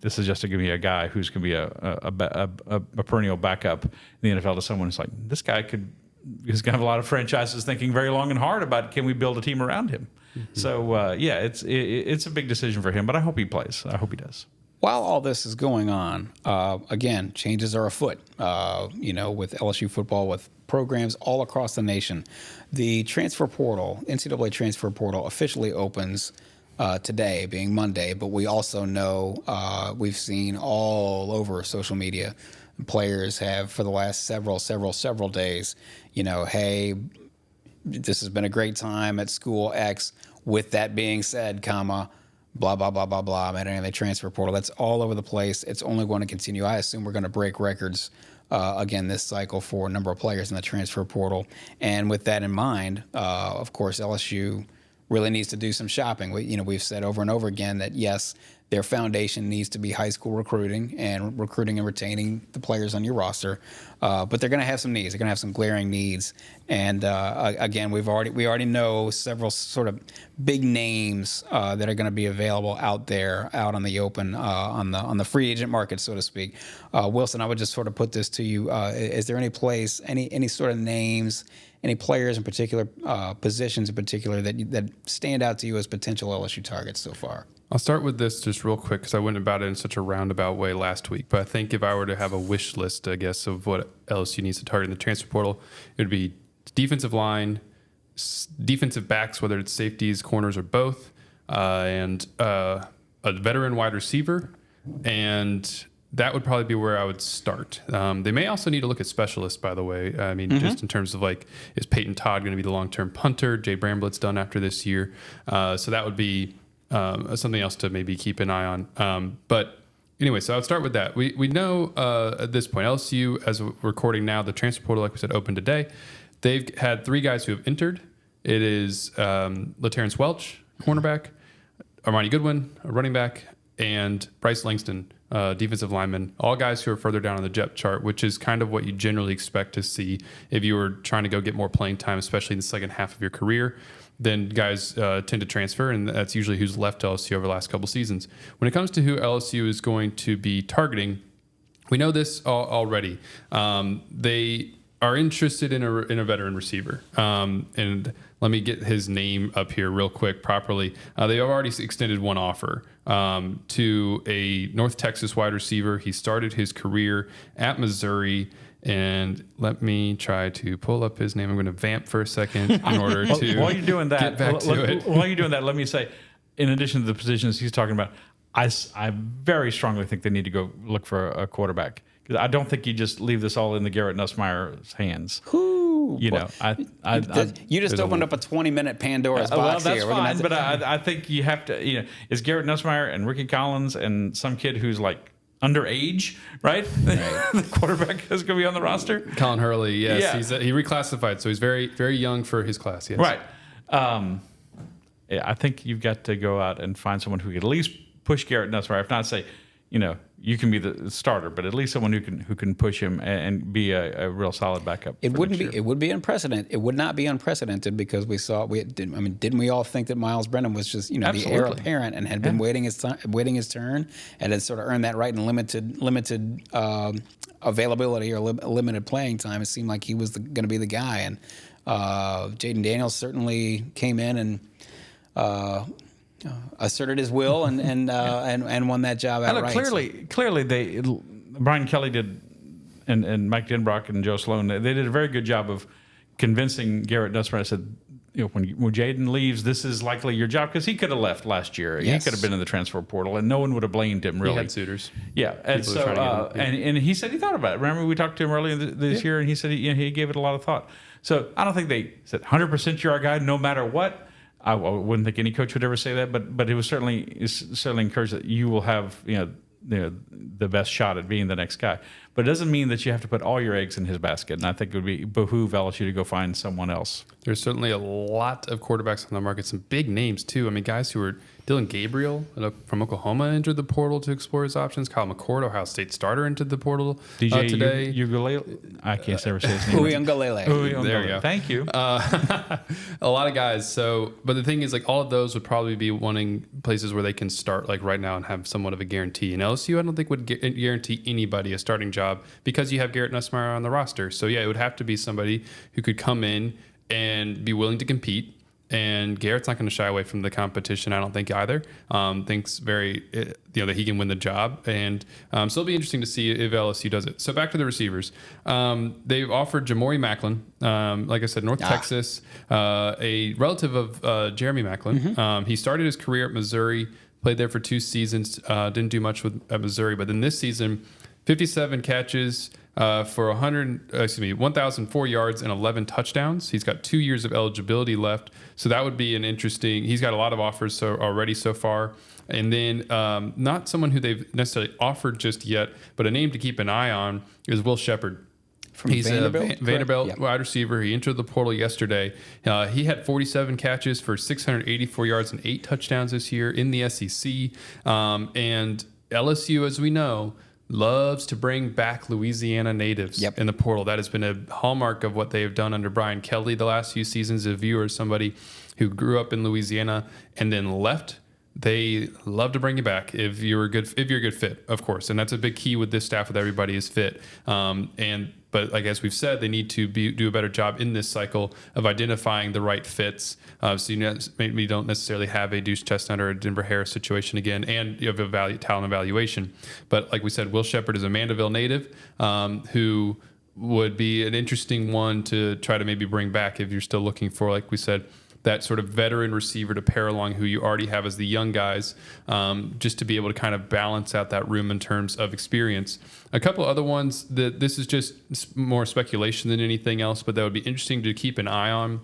[SPEAKER 2] this is just to give me a guy who's going to be a perennial backup in the NFL to someone who's like, this guy is going to have a lot of franchises thinking very long and hard about, can we build a team around him? Mm-hmm. So it's a big decision for him, but I hope he plays. I hope he does.
[SPEAKER 1] While all this is going on, again, changes are afoot, with LSU football, with programs all across the nation. The transfer portal, NCAA transfer portal, officially opens today, being Monday, but we also know we've seen all over social media, players have for the last several days, hey, this has been a great time at school X. With that being said, blah, blah, blah, blah, blah, and the transfer portal. That's all over the place. It's only going to continue. I assume we're going to break records again this cycle for a number of players in the transfer portal. And with that in mind, of course, LSU really needs to do some shopping. We've said over and over again that, yes, their foundation needs to be high school recruiting and retaining the players on your roster. But they're going to have some needs. They're going to have some glaring needs. And again, we already know several sort of big names that are going to be available out there, out on the open, on the free agent market, so to speak. Wilson, I would just sort of put this to you. Is there any place, any sort of names, any players in particular, positions in particular that stand out to you as potential LSU targets so far?
[SPEAKER 3] I'll start with this just real quick because I went about it in such a roundabout way last week. But I think if I were to have a wish list, I guess, of what LSU needs to target in the transfer portal, it would be defensive line, defensive backs, whether it's safeties, corners, or both, and a veteran wide receiver. And that would probably be where I would start. They may also need to look at specialists, by the way. I mean, just in terms of is Peyton Todd going to be the long-term punter? Jay Bramblett's done after this year. So that would be something else to maybe keep an eye on. But anyway, so I would start with that. We know at this point, LSU, as we're recording now, the transfer portal, like we said, opened today. They've had 3 guys who have entered. It is LaTerrence Welch, cornerback, Armani Goodwin, a running back, and Bryce Langston, defensive lineman, all guys who are further down on the depth chart, which is kind of what you generally expect to see if you were trying to go get more playing time, especially in the second half of your career. Then guys tend to transfer, and that's usually who's left LSU over the last couple seasons. When it comes to who LSU is going to be targeting, we know this already. They are interested in a veteran receiver. And let me get his name up here real quick properly. They have already extended one offer to a North Texas wide receiver. He started his career at Missouri. And let me try to pull up his name. I'm going to vamp for a second in order to
[SPEAKER 2] while you're doing that,
[SPEAKER 3] get back to it.
[SPEAKER 2] While you're doing that, let me say, in addition to the positions he's talking about, I very strongly think they need to go look for a quarterback. Because I don't think you just leave this all in the Garrett Nussmeier's hands. You
[SPEAKER 1] just opened up a 20-minute Pandora's box
[SPEAKER 2] that's
[SPEAKER 1] here.
[SPEAKER 2] Fine, but I think you have to, it's Garrett Nussmeier and Ricky Collins and some kid who's like underage, right? The quarterback is going to be on the roster.
[SPEAKER 3] Colin Hurley, yes. Yeah. He reclassified, so he's very, very young for his class, yes.
[SPEAKER 2] Right. I think you've got to go out and find someone who could at least push Garrett Nussmeier. If not, say, you can be the starter, but at least someone who can push him and be a real solid backup.
[SPEAKER 1] It would be unprecedented. It would not be unprecedented because didn't we all think that Miles Brennan was just the heir apparent and had been waiting his turn and had sort of earned that right in limited availability or limited playing time. It seemed like he was going to be the guy, and Jayden Daniels certainly came in and asserted his will and won that job outright.
[SPEAKER 2] Clearly, Brian Kelly did, and Mike Denbrock and Joe Sloan, they did a very good job of convincing Garrett Nussmeier. I said, when Jayden leaves, this is likely your job, because he could have left last year.
[SPEAKER 1] Yes.
[SPEAKER 2] He could have been in the transfer portal, and no one would have blamed him, really.
[SPEAKER 3] He had suitors.
[SPEAKER 2] Yeah, and so and he said he thought about it. Remember, we talked to him earlier this year, and he said he gave it a lot of thought. So I don't think they said 100% you're our guy no matter what. I wouldn't think any coach would ever say that, but it was certainly encouraged that you will have the best shot at being the next guy. But it doesn't mean that you have to put all your eggs in his basket. And I think it would behoove LSU to go find someone else.
[SPEAKER 3] There's certainly a lot of quarterbacks on the market, some big names too. I mean, guys who are Dylan Gabriel from Oklahoma entered the portal to explore his options. Kyle McCord, Ohio State starter, entered the portal today.
[SPEAKER 2] I can't ever say his name.
[SPEAKER 1] Uyunglele.
[SPEAKER 3] There you go.
[SPEAKER 2] Thank you.
[SPEAKER 3] A lot of guys. But the thing is, like, all of those would probably be wanting places where they can start, like, right now and have somewhat of a guarantee. And LSU, I don't think would guarantee anybody a starting job because you have Garrett Nussmeier on the roster. So yeah, it would have to be somebody who could come in and be willing to compete. And Garrett's not going to shy away from the competition, I don't think, either. Thinks very, that he can win the job. And so it'll be interesting to see if LSU does it. So back to the receivers. They've offered Jamori Macklin, like I said, North Texas, a relative of Jeremy Macklin.
[SPEAKER 2] Mm-hmm.
[SPEAKER 3] He started his career at Missouri, played there for 2 seasons, didn't do much at Missouri. But then this season, 57 catches, for 1,004 yards and 11 touchdowns. He's got 2 years of eligibility left. So that would be an interesting, he's got a lot of offers already so far. And then not someone who they've necessarily offered just yet, but a name to keep an eye on is Will Shepherd. He's
[SPEAKER 1] Vanderbilt?
[SPEAKER 3] a Vanderbilt
[SPEAKER 1] Yep.
[SPEAKER 3] wide receiver. He entered the portal yesterday. He had 47 catches for 684 yards and 8 touchdowns this year in the SEC. And LSU, as we know, loves to bring back Louisiana natives in the portal. That has been a hallmark of what they have done under Brian Kelly the last few seasons. If you are somebody who grew up in Louisiana and then left, they love to bring you back if you're a good fit, of course. And that's a big key with this staff, with everybody is fit. But like as we've said, they need to do a better job in this cycle of identifying the right fits. So you maybe don't necessarily have a Deuce Chestnut or a Denver Harris situation again, and you have a talent evaluation. But like we said, Will Shepherd is a Mandeville native who would be an interesting one to try to maybe bring back if you're still looking for, like we said, that sort of veteran receiver to pair along who you already have as the young guys, just to be able to kind of balance out that room in terms of experience. A couple other ones that this is just more speculation than anything else, but that would be interesting to keep an eye on.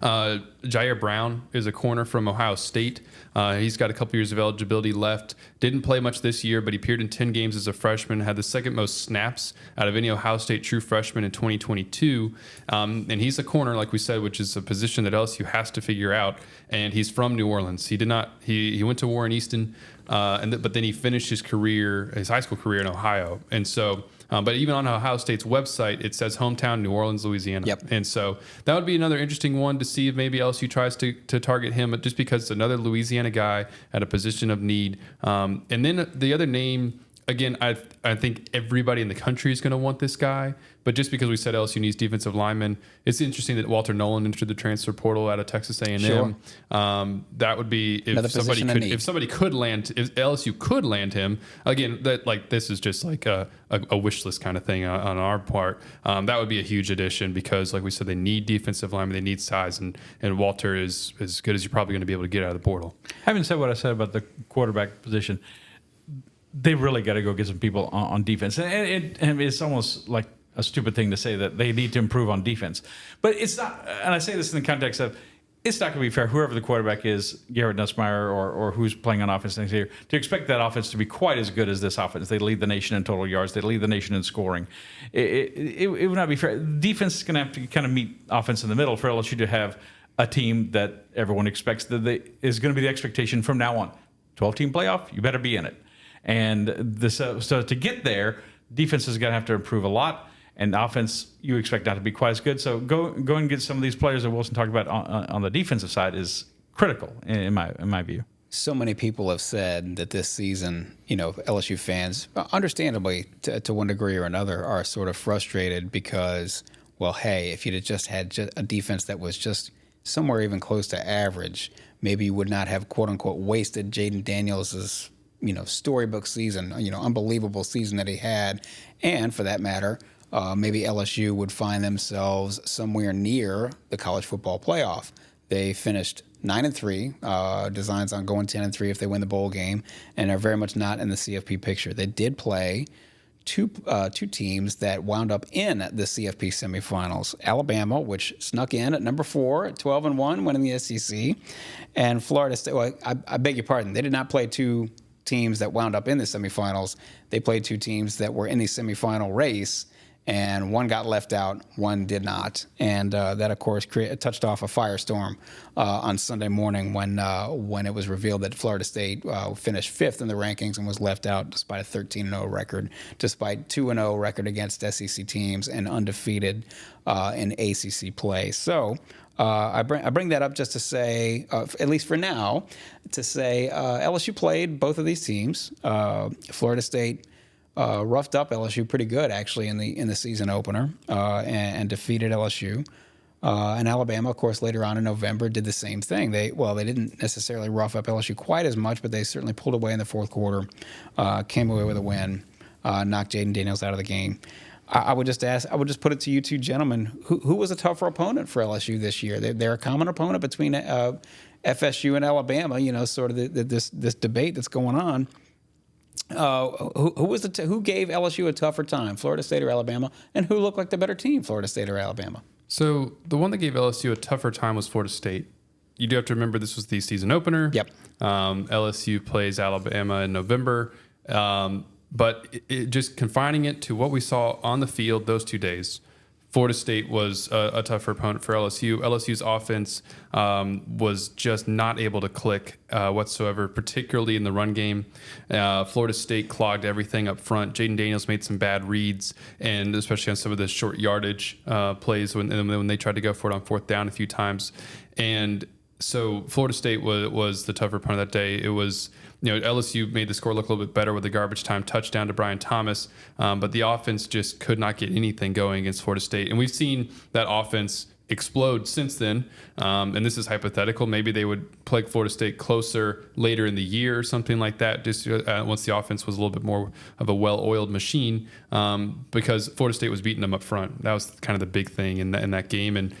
[SPEAKER 3] Jair Brown is a corner from Ohio State. He's got a couple years of eligibility left. Didn't play much this year, but he appeared in 10 games as a freshman, had the second most snaps out of any Ohio State true freshman in 2022. And he's a corner, like we said, which is a position that LSU has to figure out. And he's from New Orleans. He went to Warren Easton, but then he finished his high school career in Ohio. And so, but even on Ohio State's website, it says hometown New Orleans, Louisiana.
[SPEAKER 1] Yep.
[SPEAKER 3] And so that would be another interesting one to see if maybe LSU tries to target him, just because it's another Louisiana guy at a position of need. And then the other name, again, I think everybody in the country is going to want this guy. But just because we said LSU needs defensive linemen, it's interesting that Walter Nolan entered the transfer portal out of Texas A&M.
[SPEAKER 1] Sure.
[SPEAKER 3] That would be if LSU could land him. Again, this is just like a wish list kind of thing on our part. That would be a huge addition because, like we said, they need defensive linemen, they need size, and Walter is as good as you're probably going to be able to get out of the portal.
[SPEAKER 2] Having said what I said about the quarterback position, they really got to go get some people on defense. And it's almost like a stupid thing to say that they need to improve on defense. But it's not, and I say this in the context of, it's not going to be fair, whoever the quarterback is, Garrett Nussmeier or who's playing on offense next year, to expect that offense to be quite as good as this offense. They lead the nation in total yards. They lead the nation in scoring. It would not be fair. Defense is going to have to kind of meet offense in the middle for LSU to have a team that everyone expects is going to be the expectation from now on. 12-team playoff, you better be in it. And so to get there, defense is going to have to improve a lot, and offense you expect not to be quite as good. So go and get some of these players that Wilson talked about on the defensive side is critical in my view.
[SPEAKER 1] So many people have said that this season, LSU fans, understandably to one degree or another, are sort of frustrated because, well, hey, if you'd have just had a defense that was just somewhere even close to average, maybe you would not have, quote unquote, wasted Jayden Daniels' storybook season, unbelievable season that he had. And for that matter, maybe LSU would find themselves somewhere near the college football playoff. They finished 9-3, designs on going 10-3 if they win the bowl game, and are very much not in the CFP picture. They did play two teams that wound up in the CFP semifinals. Alabama, which snuck in at number 4 at 12-1, winning the SEC, and Florida State. Well, I beg your pardon. They did not play two teams that wound up in the semifinals. They played two teams that were in the semifinal race, and one got left out, one did not. And that, of course, touched off a firestorm on Sunday morning when it was revealed that Florida State finished 5th in the rankings and was left out despite a 13-0 record, despite 2-0 record against SEC teams and undefeated in ACC play. So I bring that up just to say, at least for now, to say LSU played both of these teams. Florida State roughed up LSU pretty good, actually, in the season opener and defeated LSU. And Alabama, of course, later on in November did the same thing. They didn't necessarily rough up LSU quite as much, but they certainly pulled away in the fourth quarter, came away with a win, knocked Jayden Daniels out of the game. I would just put it to you two gentlemen, who was a tougher opponent for LSU this year? They're a common opponent between FSU and Alabama, sort of this debate that's going on. Who gave LSU a tougher time, Florida State or Alabama, and who looked like the better team, Florida State or Alabama?
[SPEAKER 3] So the one that gave LSU a tougher time was Florida State. You do have to remember this was the season opener.
[SPEAKER 1] Yep.
[SPEAKER 3] LSU plays Alabama in November, but just confining it to what we saw on the field those 2 days. Florida State was a tougher opponent for LSU. LSU's offense was just not able to click whatsoever, particularly in the run game. Florida State clogged everything up front. Jayden Daniels made some bad reads, and especially on some of the short yardage plays when they tried to go for it on fourth down a few times. And so Florida State was the tougher opponent that day. It was, LSU made the score look a little bit better with the garbage time touchdown to Brian Thomas, but the offense just could not get anything going against Florida State. And we've seen that offense explode since then. And this is hypothetical. Maybe they would play Florida State closer later in the year or something like that, just once the offense was a little bit more of a well-oiled machine, because Florida State was beating them up front. That was kind of the big thing in that game. And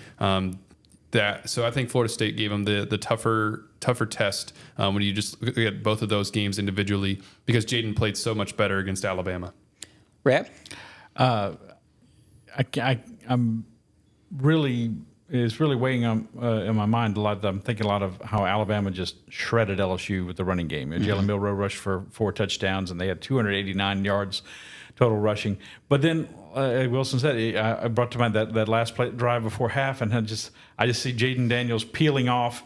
[SPEAKER 3] so I think Florida State gave them the tougher test when you just look at both of those games individually, because Jayden played so much better against Alabama.
[SPEAKER 1] Rap?
[SPEAKER 2] I'm really weighing on in my mind a lot. I'm thinking a lot of how Alabama just shredded LSU with the running game. Jalen Milroe rushed for 4 touchdowns, and they had 289 yards total rushing. But then Wilson said, I brought to mind that last play drive before half, and I just see Jayden Daniels peeling off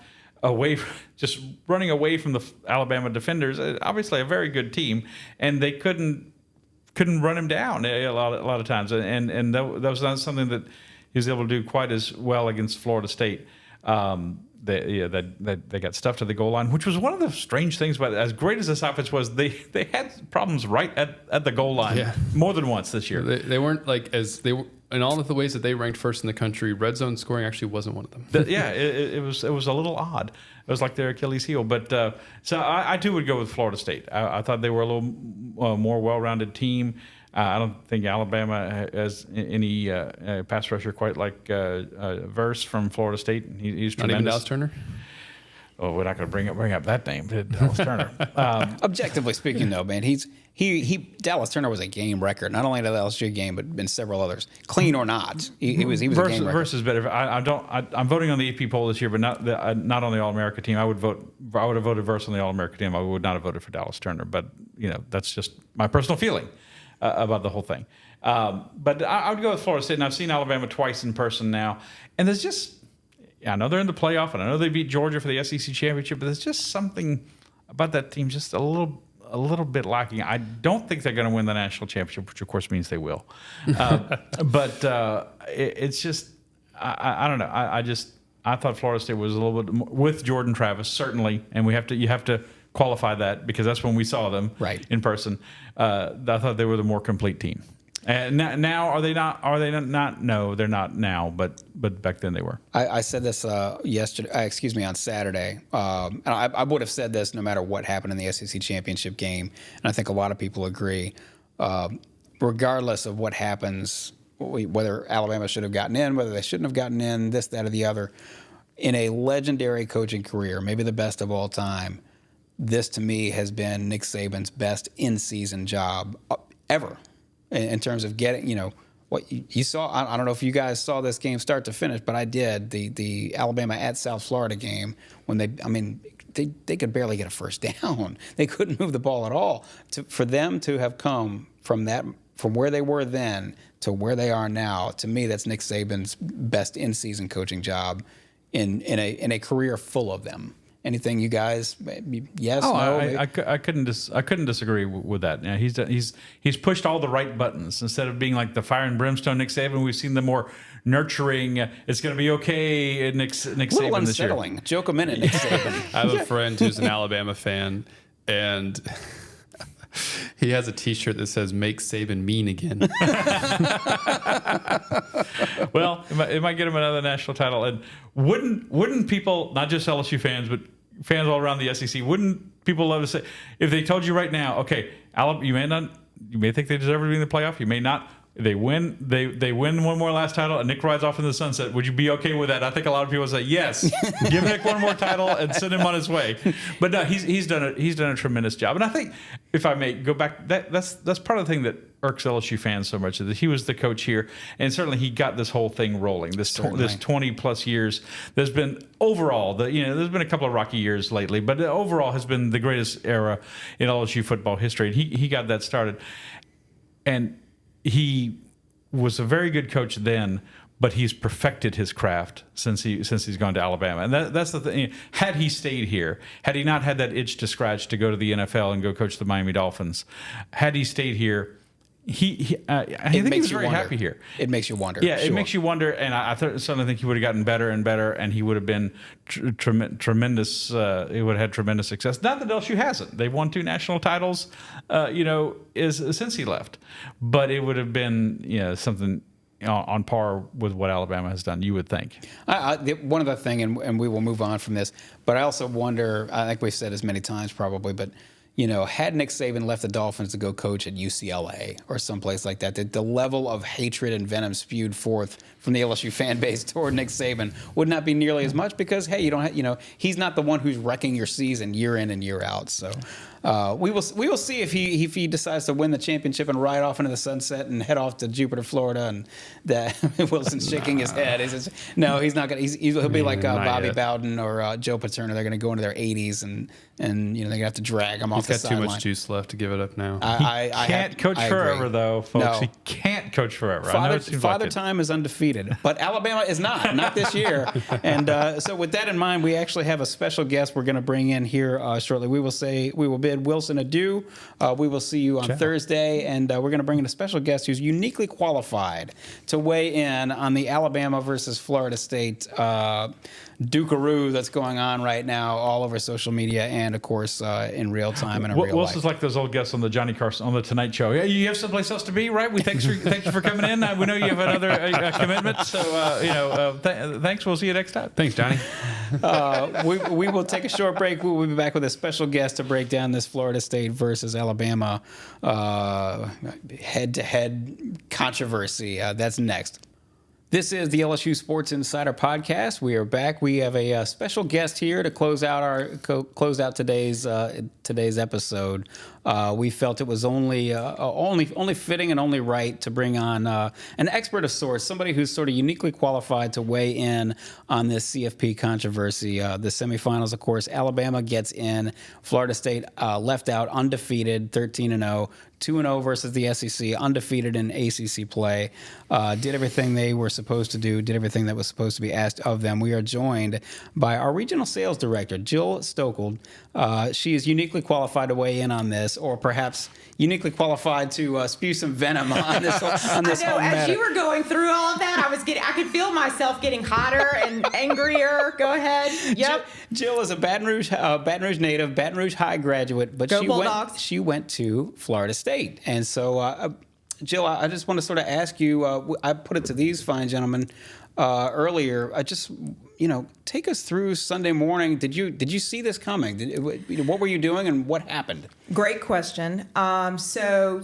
[SPEAKER 2] just running away from the Alabama defenders. Obviously, a very good team, and they couldn't run him down a lot of times, and that was not something that he was able to do quite as well against Florida State. They got stuffed to the goal line, which was one of the strange things about it. As great as this offense was, they had problems right at the goal line more than once this year.
[SPEAKER 3] They weren't in all of the ways that they ranked first in the country. Red zone scoring actually wasn't one of them.
[SPEAKER 2] It was a little odd. It was like their Achilles heel. But so I too would go with Florida State. I thought they were a little more well-rounded team. I don't think Alabama has any pass rusher quite like Verse from Florida State. He's tremendous.
[SPEAKER 3] Not even Dallas Turner?
[SPEAKER 2] Oh, we're not going to bring up that name, Dallas Turner.
[SPEAKER 1] Objectively speaking, though, man, Dallas Turner was a game record. Not only the LSU game, but in several others, clean or not. He was a game record.
[SPEAKER 2] Verse is better. I'm voting on the AP poll this year, but not on the All-America team. I would have voted Verse on the All-America team. I would not have voted for Dallas Turner. But that's just my personal feeling about the whole thing. But I would go with Florida State, and I've seen Alabama twice in person now, and there's just I know they're in the playoff, and I know they beat Georgia for the SEC championship, but there's just something about that team just a little bit lacking. I don't think they're going to win the national championship, which of course means they will. But it's just I don't know. I thought Florida State was a little bit more, with Jordan Travis certainly, and you have to qualify that because that's when we saw them in person. I thought they were the more complete team. And now are they not? Are they not? No, they're not now. But back then they were.
[SPEAKER 1] I said this on Saturday, and I would have said this no matter what happened in the SEC championship game, and I think a lot of people agree. Regardless of what happens, whether Alabama should have gotten in, whether they shouldn't have gotten in, this, that, or the other, in a legendary coaching career, maybe the best of all time, this to me has been Nick Saban's best in-season job ever. In terms of getting, what you saw. I don't know if you guys saw this game start to finish, but I did. The Alabama at South Florida game when they could barely get a first down. They couldn't move the ball at all. For them to have come from where they were then to where they are now, to me, that's Nick Saban's best in-season coaching job in a career full of them. Anything you guys? Yes, no.
[SPEAKER 2] I couldn't disagree with that. You know, he's pushed all the right buttons instead of being like the fire and brimstone Nick Saban. We've seen the more nurturing. It's going to be okay, Nick Saban this year.
[SPEAKER 1] Unsettling. Joke a minute, Nick Saban.
[SPEAKER 3] I have a friend who's an Alabama fan, and he has a T-shirt that says "Make Saban Mean Again."
[SPEAKER 2] Well, it might get him another national title. And wouldn't people, not just LSU fans, but fans all around the SEC, wouldn't people love to say, if they told you right now, okay, you may think they deserve to be in the playoff, you may not. They win one more last title, and Nick rides off into the sunset. Would you be okay with that? I think a lot of people would say yes. Give Nick one more title and send him on his way. But no, he's done a tremendous job. And I think, if I may go back, that's part of the thing that irks LSU fans so much, is that he was the coach here, and certainly he got this whole thing rolling. This 20 plus years. There's been overall there's been a couple of rocky years lately, but overall has been the greatest era in LSU football history. And he got that started, and he was a very good coach then, but he's perfected his craft since he's gone to Alabama. And that's the thing. Had he stayed here, had he not had that itch to scratch to go to the NFL and go coach the Miami Dolphins, had he stayed here, I think he was very happy here.
[SPEAKER 1] It makes you wonder.
[SPEAKER 2] Yeah, sure. It makes you wonder, and I certainly think he would have gotten better and better, and he would have been tremendous. He would have had tremendous success. Not that LSU hasn't; they've won 2 national titles, since he left. But it would have been, something on par with what Alabama has done. You would think.
[SPEAKER 1] One other thing, and we will move on from this, but I also wonder. I think we've said this many times, probably, but. Had Nick Saban left the Dolphins to go coach at UCLA or someplace like that, the level of hatred and venom spewed forth from the LSU fan base toward Nick Saban would not be nearly as much because, hey, you don't, he's not the one who's wrecking your season year in and year out. So we will see if he decides to win the championship and ride off into the sunset and head off to Jupiter, Florida, and that Wilson's shaking his head. No, he's not going to. He'll be like Bobby Bowden or Joe Paterno. They're going to go into their 80s and they're going to have to drag him off.
[SPEAKER 3] He's got too much juice left to give it up now.
[SPEAKER 2] I can't coach forever, though, folks. No. He can't coach forever.
[SPEAKER 1] Father Time is undefeated, but Alabama is not this year. And so with that in mind, we actually have a special guest we're going to bring in here shortly. We will bid Wilson adieu. We will see you on Thursday, and we're going to bring in a special guest who's uniquely qualified to weigh in on the Alabama versus Florida State Dukaroo that's going on right now all over social media and, of course, in real time and in real life.
[SPEAKER 2] Wilson's like those old guests on the Johnny Carson, on the Tonight Show. Yeah, you have someplace else to be, right? Thank you for coming in. We know you have another commitment, so thanks. We'll see you next time.
[SPEAKER 3] Thanks, Johnny.
[SPEAKER 1] We will take a short break. We will be back with a special guest to break down this Florida State versus Alabama head-to-head controversy. That's next. This is the LSU Sports Insider Podcast. We are back. We have a special guest here to close out today's episode. We felt it was only fitting and only right to bring on an expert of sorts, somebody who's sort of uniquely qualified to weigh in on this CFP controversy. The semifinals, of course, Alabama gets in. Florida State left out undefeated, 13-0, 2-0 versus the SEC, undefeated in ACC play, did everything they were supposed to do, did everything that was supposed to be asked of them. We are joined by our regional sales director, Jill Stokeld. She is uniquely qualified to weigh in on this, or perhaps uniquely qualified to spew some venom on this. On this
[SPEAKER 4] I know. As you were going through all of that, I could feel myself getting hotter and angrier. Go ahead. Yep.
[SPEAKER 1] Jill is a Baton Rouge native, Baton Rouge High graduate, but she went to Florida State, and so Jill, I just want to sort of ask you. I put it to these fine gentlemen earlier. Take us through Sunday morning. Did you see this coming? What were you doing, and what happened?
[SPEAKER 4] Great question. So,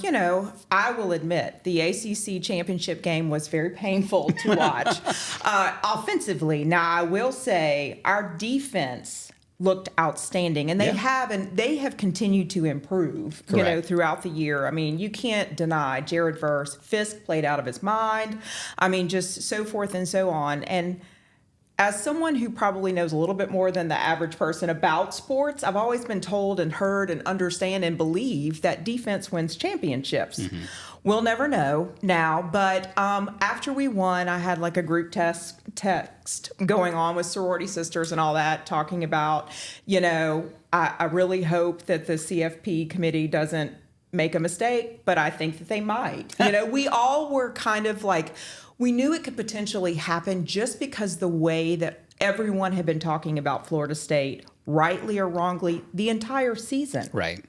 [SPEAKER 4] I will admit the ACC championship game was very painful to watch offensively. Now, I will say our defense looked outstanding, and they have continued to improve,
[SPEAKER 1] Correct.
[SPEAKER 4] throughout the year. I mean, you can't deny Jared Verse, Fisk played out of his mind. I mean, just so forth and so on. And as someone who probably knows a little bit more than the average person about sports, I've always been told and heard and understand and believe that defense wins championships. Mm-hmm. We'll never know now, but after we won, I had like a group text going on with sorority sisters and all that, talking about, I really hope that the CFP committee doesn't make a mistake, but I think that they might. We all were kind of like, we knew it could potentially happen just because the way that everyone had been talking about Florida State, rightly or wrongly, the entire season.
[SPEAKER 1] Right.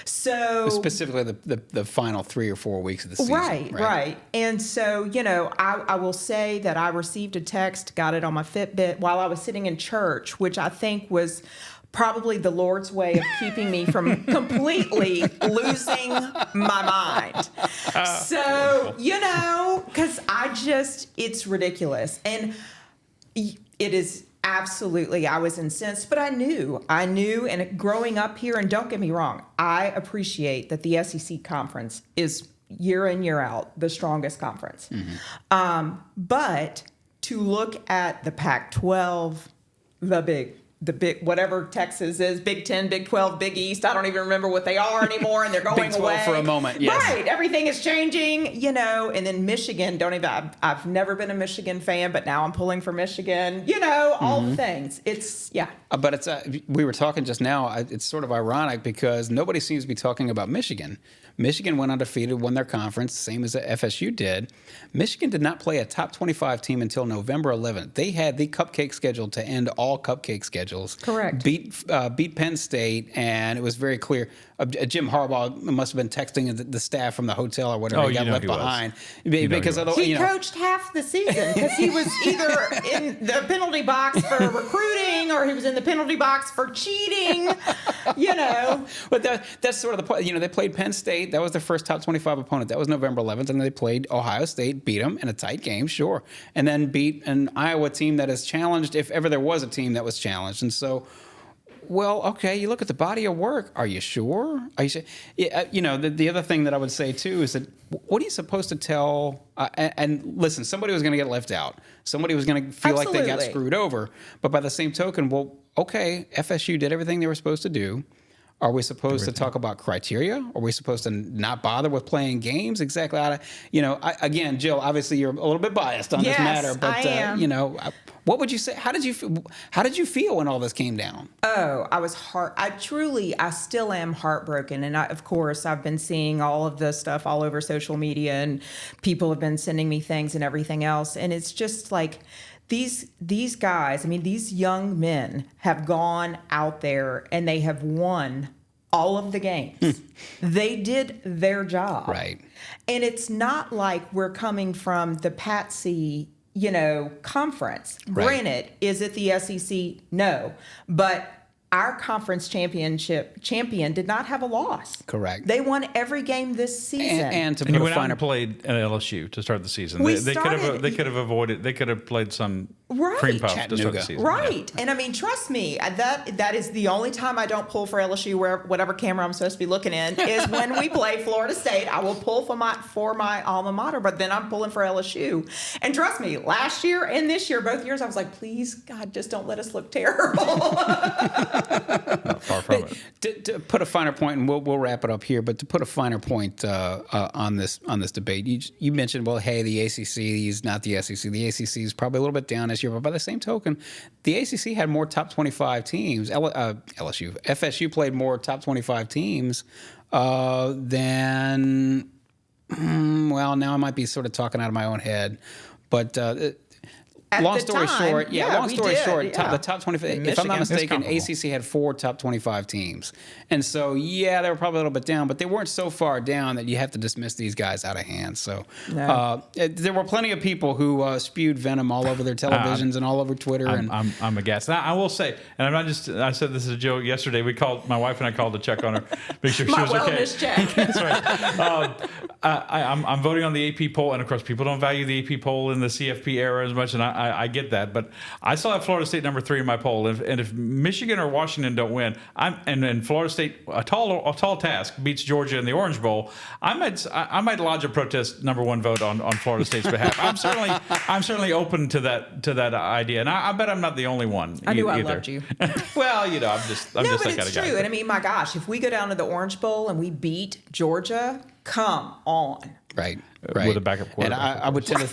[SPEAKER 4] So
[SPEAKER 1] specifically the final 3 or 4 weeks of the season.
[SPEAKER 4] Right. And so, I will say that I received a text, got it on my Fitbit while I was sitting in church, which I think was probably the Lord's way of keeping me from completely losing my mind. So, because it's ridiculous. And it is absolutely, I was incensed, but I knew, and growing up here, and don't get me wrong, I appreciate that the SEC conference is year in, year out, the strongest conference. Mm-hmm. But to look at the Pac-12, the big, whatever Texas is, Big 10, Big 12, Big East, I don't even remember what they are anymore, and they're going
[SPEAKER 1] Big 12
[SPEAKER 4] away.
[SPEAKER 1] For a moment, yes.
[SPEAKER 4] Right, everything is changing, and then Michigan, I've never been a Michigan fan, but now I'm pulling for Michigan, all the things. It's, yeah.
[SPEAKER 1] But it's we were talking just now, it's sort of ironic because nobody seems to be talking about Michigan. Michigan went undefeated, won their conference, same as FSU did. Michigan did not play a top 25 team until November 11th. They had the cupcake schedule to end all cupcake schedules.
[SPEAKER 4] Correct.
[SPEAKER 1] Beat Penn State, and it was very clear. Jim Harbaugh must have been texting the staff from the hotel or whatever. He got left behind. Because
[SPEAKER 4] he coached half the season because he was either in the penalty box for recruiting or he was in the penalty box for cheating.
[SPEAKER 1] But that's sort of the point. They played Penn State. That was their first top 25 opponent. That was November 11th, and they played Ohio State, beat them in a tight game, sure, and then beat an Iowa team that is challenged, if ever there was a team that was challenged. And so, well, okay, you look at the body of work. Are you sure? The other thing that I would say too is that what are you supposed to tell? And listen, somebody was going to get left out. Somebody was going to feel like they got screwed over. But by the same token, well, okay, FSU did everything they were supposed to do. Are we supposed to talk about criteria? Are we supposed to not bother with playing games? Exactly. Again, Jill, obviously you're a little bit biased on this matter, but
[SPEAKER 4] I am.
[SPEAKER 1] What would you say? How did you feel when all this came down?
[SPEAKER 4] Oh, I was I still am heartbroken. And of course, I've been seeing all of the stuff all over social media, and people have been sending me things and everything else. And it's just like, these guys, these young men have gone out there and they have won all of the games. They did their job.
[SPEAKER 1] Right.
[SPEAKER 4] And it's not like we're coming from the Patsy, conference.
[SPEAKER 1] Right.
[SPEAKER 4] Granted, is it the SEC? No. But our conference champion did not have a loss.
[SPEAKER 1] Correct.
[SPEAKER 4] They won every game this season.
[SPEAKER 1] And to
[SPEAKER 2] and
[SPEAKER 1] put
[SPEAKER 2] you
[SPEAKER 1] a
[SPEAKER 2] went out
[SPEAKER 1] finer
[SPEAKER 2] and played at LSU to start the season.
[SPEAKER 4] We
[SPEAKER 2] They could have avoided. They could have played some
[SPEAKER 4] Right.
[SPEAKER 2] cream puff to start the
[SPEAKER 1] Chattanooga.
[SPEAKER 2] season.
[SPEAKER 4] Right. And I mean, trust me, that is the only time I don't pull for LSU, whatever camera I'm supposed to be looking in, is when we play Florida State. I will pull for my alma mater, but then I'm pulling for LSU. And trust me, last year and this year, both years, I was like, please, God, just don't let us look terrible.
[SPEAKER 2] Not far from it.
[SPEAKER 1] To put a finer point, and we'll wrap it up here, but to put a finer point on this debate, you mentioned, well, hey, the ACC is not the SEC. The ACC is probably a little bit down this year, but by the same token, the ACC had more top 25 teams. FSU played more top 25 teams than, well, now I might be sort of talking out of my own head, but long story short, the top 25. If I'm not mistaken, ACC had 4 top 25 teams, and so they were probably a little bit down, but they weren't so far down that you have to dismiss these guys out of hand. So there were plenty of people who spewed venom all over their televisions and all over Twitter.
[SPEAKER 2] I'm aghast. Now, I will say, and I'm not just. I said this is a joke yesterday. My wife and I called to check on her, make sure she was okay.
[SPEAKER 4] My wellness check.
[SPEAKER 2] That's right. I'm voting on the AP poll, and of course, people don't value the AP poll in the CFP era as much, and I get that, but I still have Florida State number 3 in my poll. And if Michigan or Washington don't win, and Florida State, a tall task, beats Georgia in the Orange Bowl, I might lodge a protest number 1 vote on Florida State's behalf. I'm certainly open to that idea, and I bet I'm not the only one.
[SPEAKER 4] I knew I loved you.
[SPEAKER 2] Well, I'm just that kind of guy.
[SPEAKER 4] No, but it's true. And I mean, my gosh, if we go down to the Orange Bowl and we beat Georgia, come on.
[SPEAKER 1] Right.
[SPEAKER 2] With a backup quarterback.
[SPEAKER 1] And I would tend to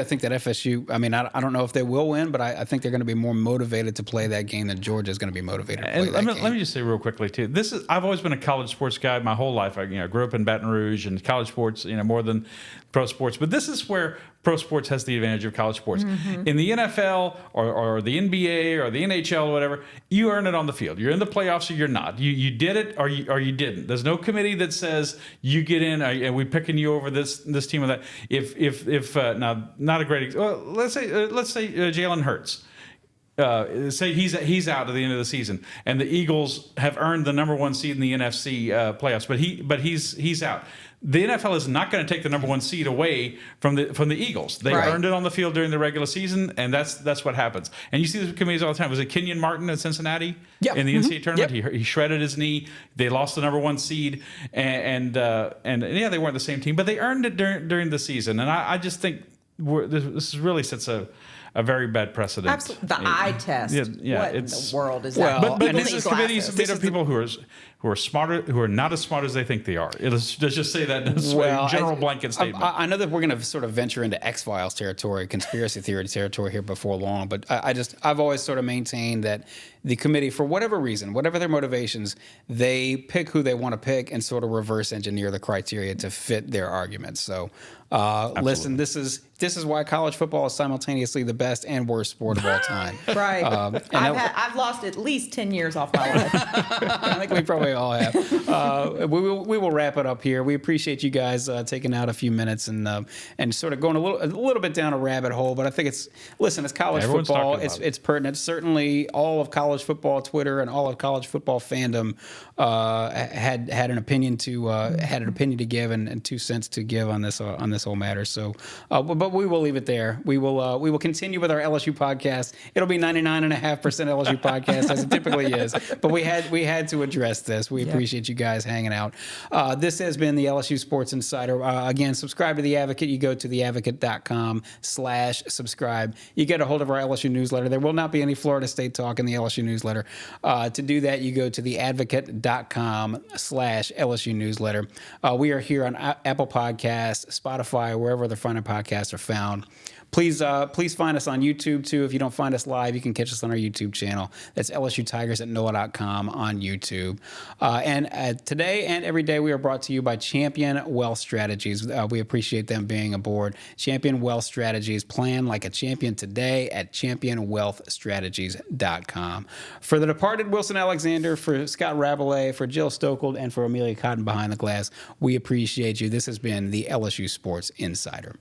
[SPEAKER 1] think that FSU, I mean, I don't know if they will win, but I think they're going to be more motivated to play that game than Georgia is going to be motivated to play that game.
[SPEAKER 2] Let me just say real quickly, too, I've always been a college sports guy my whole life. I grew up in Baton Rouge and college sports, more than pro sports. But this is where pro sports has the advantage of college sports. Mm-hmm. In the NFL or the NBA or the NHL or whatever, you earn it on the field. You're in the playoffs or you're not. You did it or you didn't. There's no committee that says you get in and we're picking you over this team or that. If now not a great. Well, let's say Jalen Hurts. Say he's out at the end of the season, and the Eagles have earned the number 1 seed in the NFC playoffs, but he's out. The NFL is not going to take the number 1 seed away from the Eagles. They earned it on the field during the regular season, and that's what happens. And you see these committees all the time. Was it Kenyon Martin at Cincinnati in the NCAA tournament? Yep. He shredded his knee. They lost the number 1 seed, and they weren't the same team, but they earned it during the season. And I just think this really sets a very bad precedent.
[SPEAKER 4] Absolutely. The eye test. What in the world is that?
[SPEAKER 2] But this is committees made of people who are smarter, who are not as smart as they think they are. Let's just say that in a general blanket statement.
[SPEAKER 1] I know that we're going to sort of venture into X-Files territory, conspiracy theory territory here before long, but I've always sort of maintained that the committee, for whatever reason, whatever their motivations, they pick who they want to pick and sort of reverse engineer the criteria to fit their arguments. So, listen, this is why college football is simultaneously the best and worst sport of all time.
[SPEAKER 4] Right. I've lost at least 10 years off my life.
[SPEAKER 1] I think we probably all have. We will wrap it up here. We appreciate you guys taking out a few minutes and sort of going a little bit down a rabbit hole. But I think it's college football. It's pertinent. Certainly, all of college football Twitter and all of college football fandom had an opinion to give and 2 cents to give on this whole matter. So, but we will leave it there. We will continue with our LSU podcast. It'll be 99.5% LSU podcast as it typically is. But we had to address this. We appreciate you guys hanging out. This has been the LSU Sports Insider. Again, subscribe to The Advocate. You go to theadvocate.com/subscribe. You get a hold of our LSU newsletter. There will not be any Florida State talk in the LSU newsletter. To do that, you go to theadvocate.com/LSU newsletter. We are here on Apple Podcasts, Spotify, wherever the finer podcasts are found. Please find us on YouTube, too. If you don't find us live, you can catch us on our YouTube channel. That's LSU Tigers at NOLA.com on YouTube. And today and every day, we are brought to you by Champion Wealth Strategies. We appreciate them being aboard. Champion Wealth Strategies. Plan like a champion today at championwealthstrategies.com. For the departed Wilson Alexander, for Scott Rabalais, for Jill Stokeld, and for Amelia Cotton behind the glass, we appreciate you. This has been the LSU Sports Insider.